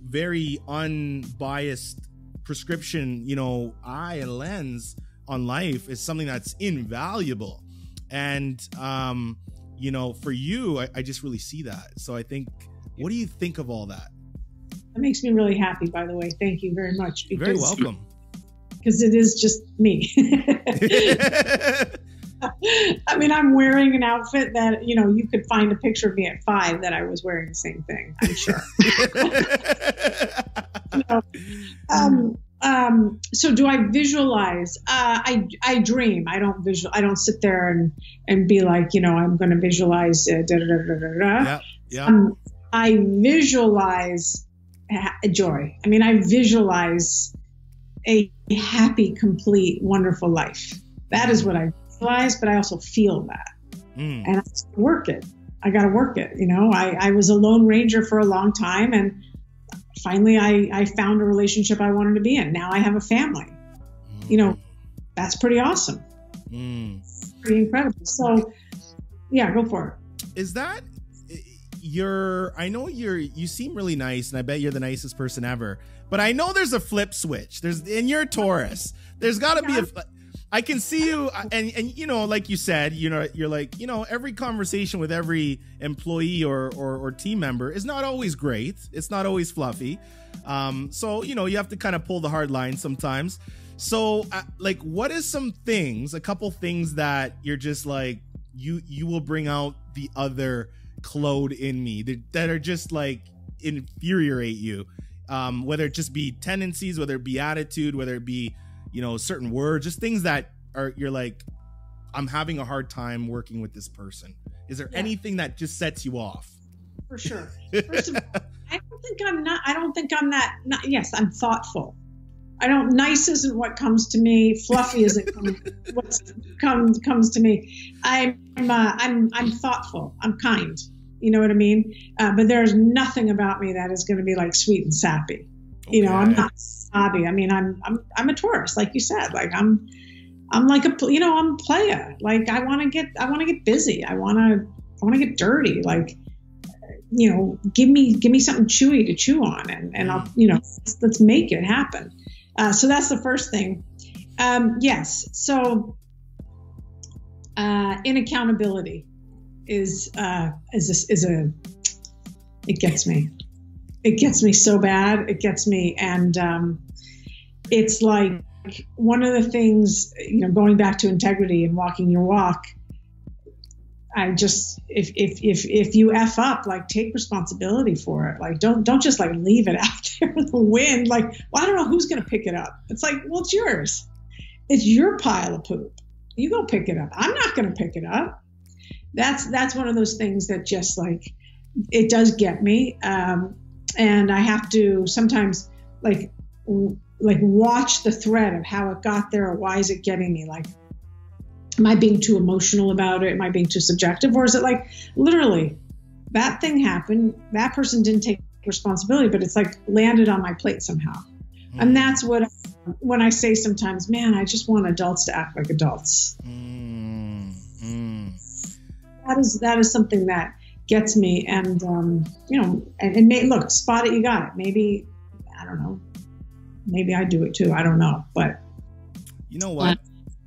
very unbiased prescription, eye and lens on life is something that's invaluable. And, for you, I just really see that. So I think, what do you think of all that? That makes me really happy, by the way. Thank you very much. You're very welcome. Because it is just me. I'm wearing an outfit that, you could find a picture of me at 5 that I was wearing the same thing, I'm sure. So do I visualize? I dream. I don't sit there and be like, I'm going to visualize I visualize joy. I visualize a happy, complete, wonderful life. That is what I visualize, but I also feel that. And I work it. I got to work it. I was a lone ranger for a long time, and finally I found a relationship I wanted to be in. Now I have a family. That's pretty awesome. Pretty incredible. So yeah, go for it. Is that I know you seem really nice, and I bet you're the nicest person ever, but I know there's a flip switch. And you're Taurus. There's got to be I can see you, and you know, like you said, you know, you're like, you know, every conversation with every employee or team member is not always great. It's not always fluffy. So, you know, you have to kind of pull the hard line sometimes. So, like, what is some things, a couple things that you're just like, you will bring out the other Claude in me that are just like infuriate you, whether it just be tendencies, whether it be attitude, whether it be, you know, certain words, just things that you're like, I'm having a hard time working with this person. Is there anything that just sets you off? For sure. First of all, I don't think I'm that, yes, I'm thoughtful. Nice isn't what comes to me. Fluffy isn't what comes to me. I'm thoughtful. I'm kind. You know what I mean? But there's nothing about me that is going to be like sweet and sappy. Okay. You know, I'm not snobby. I mean, I'm a tourist, like you said. Like I'm like I'm a playa. Like I want to get busy. I want to get dirty. Like, you know, give me something chewy to chew on, and I'll, you know, let's make it happen. So that's the first thing. Yes. So inaccountability is it gets me. It gets me so bad. It gets me. And it's like one of the things, you know, going back to integrity and walking your walk, I just, if you F up, like, take responsibility for it. Like, don't just like leave it out there in the wind. Like, well, I don't know who's going to pick it up. It's like, well, it's yours. It's your pile of poop. You go pick it up. I'm not going to pick it up. That's one of those things that just like, it does get me. And I have to sometimes like watch the thread of how it got there, or why is it getting me? Like, am I being too emotional about it? Am I being too subjective? Or is it like, literally, that thing happened, that person didn't take responsibility, but it's like landed on my plate somehow. And that's what, when I say sometimes, man, I just want adults to act like adults. That is something that gets me. And, you know, and look, spot it, you got it. Maybe, I don't know, maybe I do it too. I don't know, but. You know what?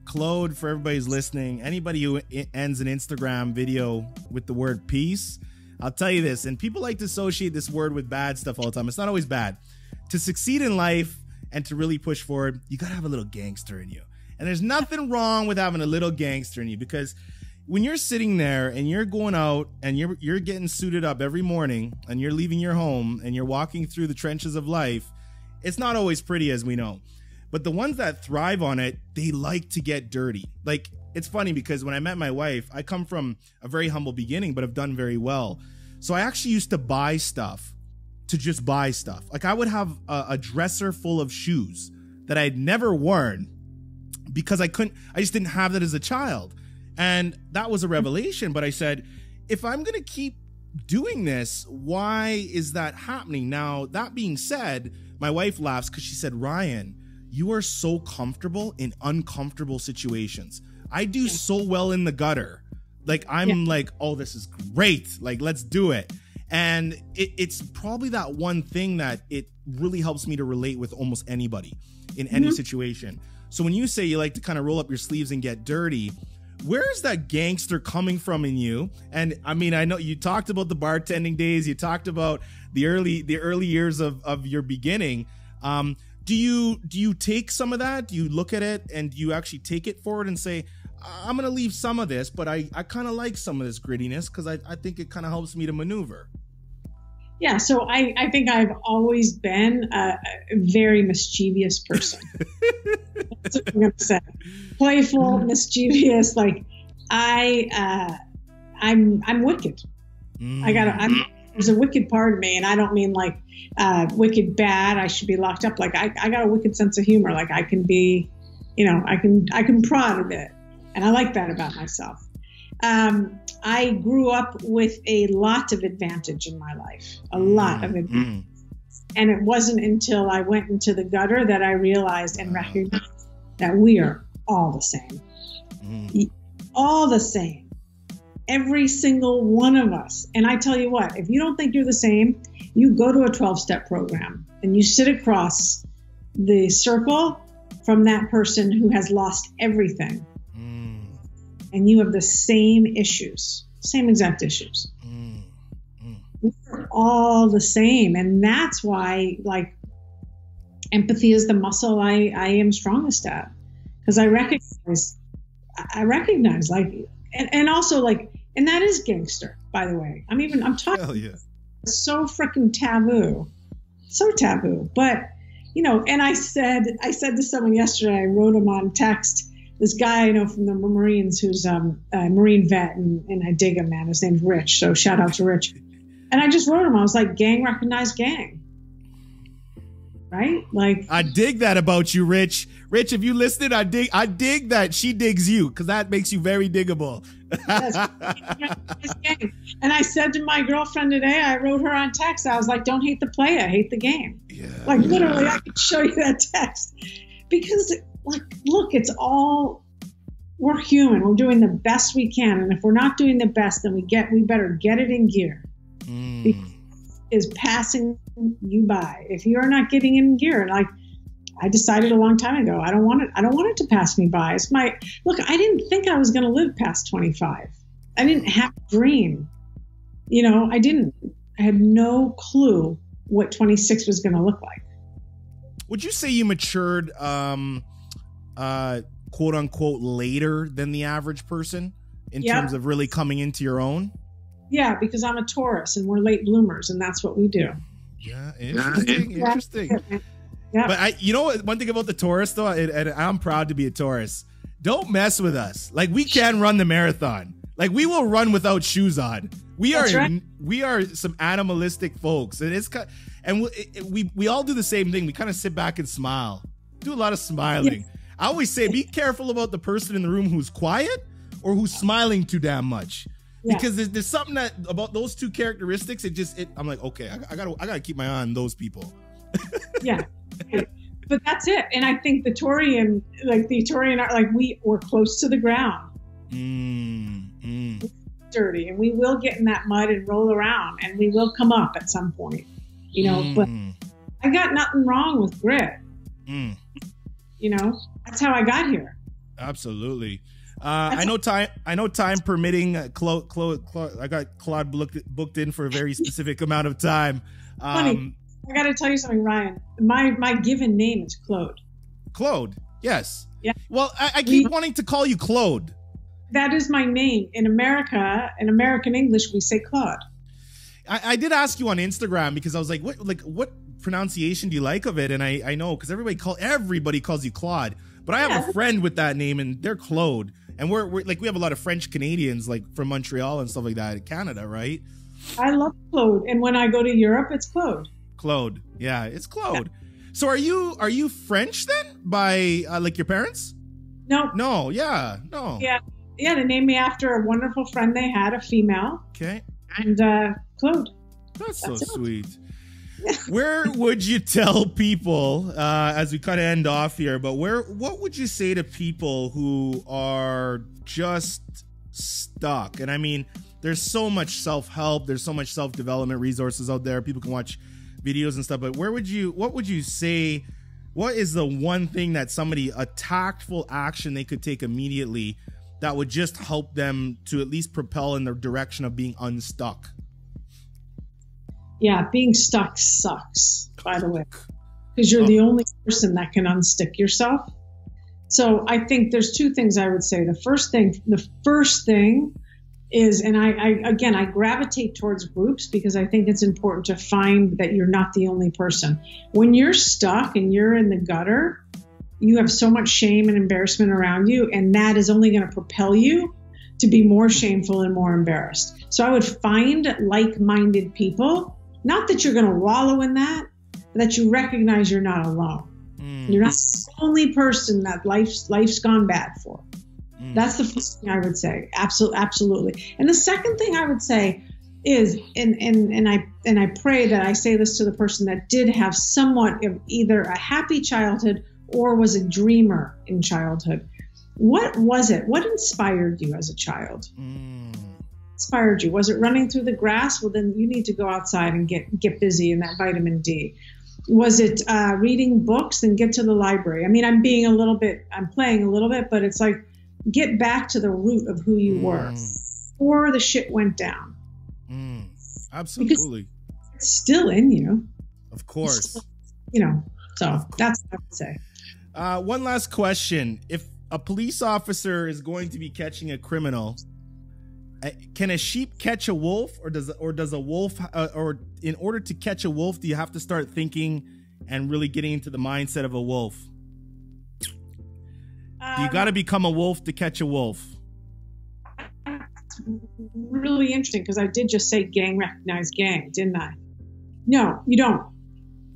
Claude, for everybody who's listening, anybody who ends an Instagram video with the word peace, I'll tell you this, and people like to associate this word with bad stuff all the time. It's not always bad. To succeed in life and to really push forward, you got to have a little gangster in you. And there's nothing wrong with having a little gangster in you, because when you're sitting there and you're going out and you're getting suited up every morning and you're leaving your home and you're walking through the trenches of life, it's not always pretty, as we know. But the ones that thrive on it, they like to get dirty. Like, it's funny because when I met my wife, I come from a very humble beginning, but have done very well. So I actually used to buy stuff to just buy stuff. Like, I would have a dresser full of shoes that I had never worn because I just didn't have that as a child. And that was a revelation. But I said, if I'm going to keep doing this, why is that happening? Now, that being said, my wife laughs because she said, Ryan, you are so comfortable in uncomfortable situations. I do so well in the gutter. Like, I'm like, oh, this is great. Like, let's do it. And it's probably that one thing that it really helps me to relate with almost anybody in any situation. So when you say you like to kind of roll up your sleeves and get dirty, where is that gangster coming from in you? And I mean, I know you talked about the bartending days. You talked about the early years of your beginning. Do you take some of that? Do you look at it and do you actually take it forward and say, I'm going to leave some of this, but I kind of like some of this grittiness because I think it kind of helps me to maneuver? Yeah, so I think I've always been a very mischievous person. That's what I'm going to say. Playful, mischievous. Like, I'm wicked. There's a wicked part of me, and I don't mean like wicked bad. I should be locked up. Like, I got a wicked sense of humor. Like, I can be, you know, I can prod a bit, and I like that about myself. I grew up with a lot of advantage in my life, a lot of advantage. And it wasn't until I went into the gutter that I realized and recognized that we are all the same. All the same. Every single one of us. And I tell you what, if you don't think you're the same, you go to a 12-step program and you sit across the circle from that person who has lost everything. And you have the same issues, same exact issues. We're all the same. And that's why, like, empathy is the muscle I am strongest at. Because I recognize, like, and also, like, and that is gangster, by the way. I'm talking, Hell yeah. It's so freaking taboo. So taboo. But, you know, and I said to someone yesterday, I wrote him on text, this guy I know from the Marines who's a Marine vet, and I dig him, man. His name's Rich, so shout out to Rich. And I just wrote him. I was like, gang recognize gang. Right? Like, I dig that about you, Rich. Rich, if you listened, I dig that she digs you, because that makes you very diggable. And I said to my girlfriend today, I wrote her on text, I was like, don't hate the player, hate the game. Yeah. Like, literally, I could show you that text. Because, like, look, it's all, we're human. We're doing the best we can. And if we're not doing the best, then we better get it in gear. Because is passing you by. If you're not getting in gear, and like, I decided a long time ago, I don't want it to pass me by. It's look, I didn't think I was going to live past 25. I didn't have a dream. You know, I had no clue what 26 was going to look like. Would you say you matured, quote unquote, later than the average person in terms of really coming into your own? Yeah, because I'm a Taurus and we're late bloomers, and that's what we do. Yeah, interesting. Yeah. But you know what? One thing about the Taurus, though, and I'm proud to be a Taurus. Don't mess with us. Like, we can run the marathon. Like, we will run without shoes on. We are some animalistic folks, and we all do the same thing. We kind of sit back and smile. Do a lot of smiling. Yes. I always say, be careful about the person in the room who's quiet or who's smiling too damn much. Yeah. Because there's something about those two characteristics. I'm like, okay, I gotta keep my eye on those people. Yeah, but that's it. And I think the Taurian are like, we're close to the ground. Dirty, and we will get in that mud and roll around, and we will come up at some point. You know, but I got nothing wrong with grit. You know, that's how I got here. Absolutely. I know time permitting, Claude, I got Claude booked in for a very specific amount of time. Funny. I got to tell you something, Ryan. My given name is Claude. Claude, yes. Yeah. Well, I keep wanting to call you Claude. That is my name. In America, in American English, we say Claude. I did ask you on Instagram because I was like, what pronunciation do you like of it? And I know, because everybody calls you Claude. But I have a friend with that name, and they're Claude. And we're like, we have a lot of French Canadians, like from Montreal and stuff like that in Canada, right? I love Claude. And when I go to Europe, it's Claude. Claude. Yeah, it's Claude. Yeah. So are you French then by like your parents? No. No, yeah. No. Yeah. Yeah, they named me after a wonderful friend they had, a female. Okay. And Claude. That's so sweet. Where would you tell people, as we kind of end off here, but what would you say to people who are just stuck? And I mean, there's so much self-help, there's so much self-development resources out there. People can watch videos and stuff, but what would you say, what is the one thing that a tactful action they could take immediately that would just help them to at least propel in the direction of being unstuck? Yeah, being stuck sucks, by the way, because you're the only person that can unstick yourself. So I think there's two things I would say. The first thing is, and I gravitate towards groups because I think it's important to find that you're not the only person. When you're stuck and you're in the gutter, you have so much shame and embarrassment around you, and that is only going to propel you to be more shameful and more embarrassed. So I would find like-minded people. Not that you're going to wallow in that, but that you recognize you're not alone. You're not the only person that life's gone bad for. That's the first thing I would say. Absolutely. And the second thing I would say is, and I pray that I say this to the person that did have somewhat of either a happy childhood or was a dreamer in childhood. What was it? What inspired you as a child? Inspired you? Was it running through the grass? Well, then you need to go outside and get busy in that vitamin D. Was it reading books and get to the library? I mean, I'm playing a little bit, but it's like, get back to the root of who you were before the shit went down. Absolutely. Because it's still in you. Of course. So that's what I would say. One last question. If a police officer is going to be catching a criminal, can a sheep catch a wolf, or does a wolf, or in order to catch a wolf, do you have to start thinking and really getting into the mindset of a wolf? You got to become a wolf to catch a wolf. Really interesting, because I did just say gang recognize gang, didn't I? No, you don't.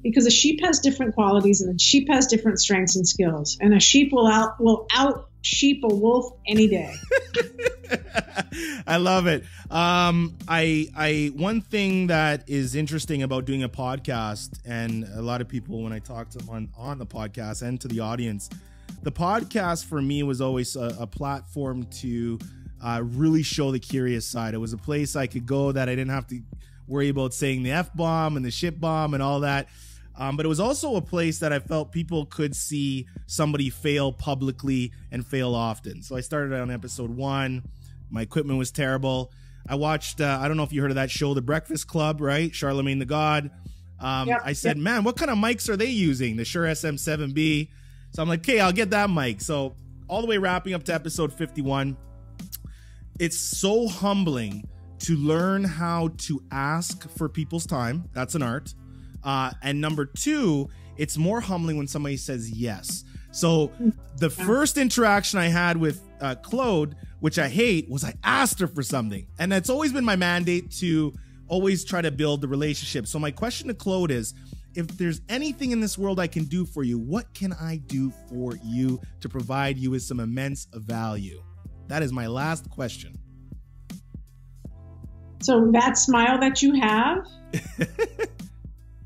Because a sheep has different qualities, and a sheep has different strengths and skills. And a sheep will out sheep a wolf any day. I love it. One thing that is interesting about doing a podcast, and a lot of people, when I talk to them on the podcast and to the audience, the podcast for me was always a platform to really show the curious side. It was a place I could go that I didn't have to worry about saying the F-bomb and the shit bomb and all that. But it was also a place that I felt people could see somebody fail publicly and fail often. So I started on episode 1. My equipment was terrible. I watched, I don't know if you heard of that show, The Breakfast Club, right? Charlemagne the God. I said, man, what kind of mics are they using? The Shure SM7B. So I'm like, okay, I'll get that mic. So all the way wrapping up to episode 51. It's so humbling to learn how to ask for people's time. That's an art. And number 2, it's more humbling when somebody says yes. So the first interaction I had with Claude, which I hate, was I asked her for something. And that's always been my mandate, to always try to build the relationship. So my question to Claude is, if there's anything in this world I can do for you, what can I do for you to provide you with some immense value? That is my last question. So that smile that you have,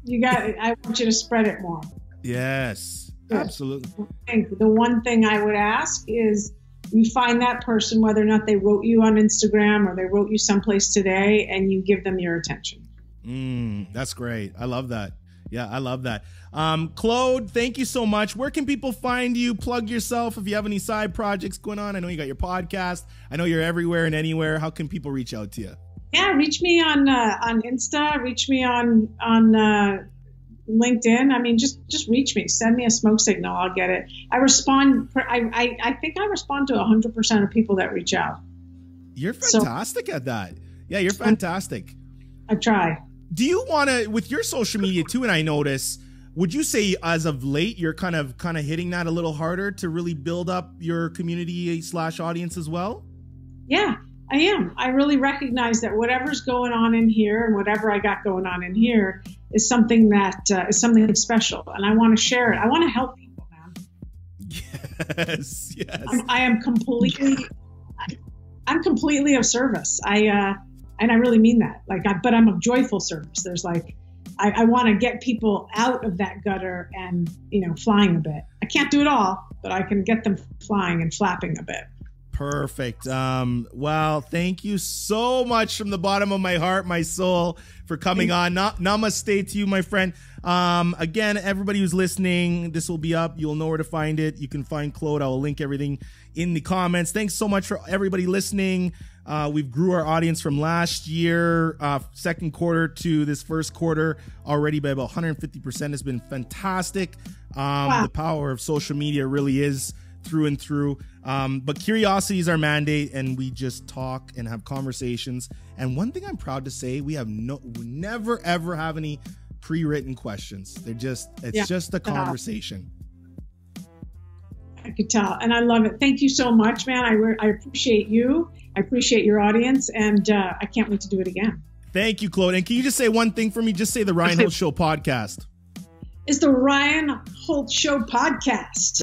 I want you to spread it more. Yes, absolutely. The one thing I would ask is, you find that person, whether or not they wrote you on Instagram or they wrote you someplace today, and you give them your attention. That's great. I love that. Yeah, I love that. Claude, thank you so much. Where can people find you? Plug yourself if you have any side projects going on. I know you got your podcast. I know you're everywhere and anywhere. How can people reach out to you? Yeah, reach me on Insta. Reach me on LinkedIn. I mean, just reach me. Send me a smoke signal. I'll get it. I respond. I think I respond to 100% of people that reach out. You're fantastic at that. Yeah, you're fantastic. I try. Do you want to, with your social media too, and I notice, would you say as of late you're kind of hitting that a little harder to really build up your community / audience as well? Yeah, I am. I really recognize that whatever's going on in here and whatever I got going on in here is something that is something special, and I want to share it. I want to help people, man. Yes. I'm completely of service. And I really mean that. But I'm of joyful service. There's I want to get people out of that gutter and, flying a bit. I can't do it all, but I can get them flying and flapping a bit. Perfect. Well, thank you so much from the bottom of my heart, my soul, for coming on. Namaste to you, my friend. Again, everybody who's listening, this will be up. You'll know where to find it. You can find Claude. I will link everything in the comments. Thanks so much for everybody listening. We've grew our audience from last year, second quarter, to this first quarter already by about 150%. It's been fantastic. Wow. The power of social media really is through and through. But curiosity is our mandate, and we just talk and have conversations. And one thing I'm proud to say, we never ever have any pre-written questions. It's just a conversation. I could tell, and I love it. Thank you so much, man. I appreciate you. I appreciate your audience, and I can't wait to do it again. Thank you, Claude. And can you just say one thing for me? Just say the Ryan Holtz Show podcast. It's the Ryan Holtz Show podcast.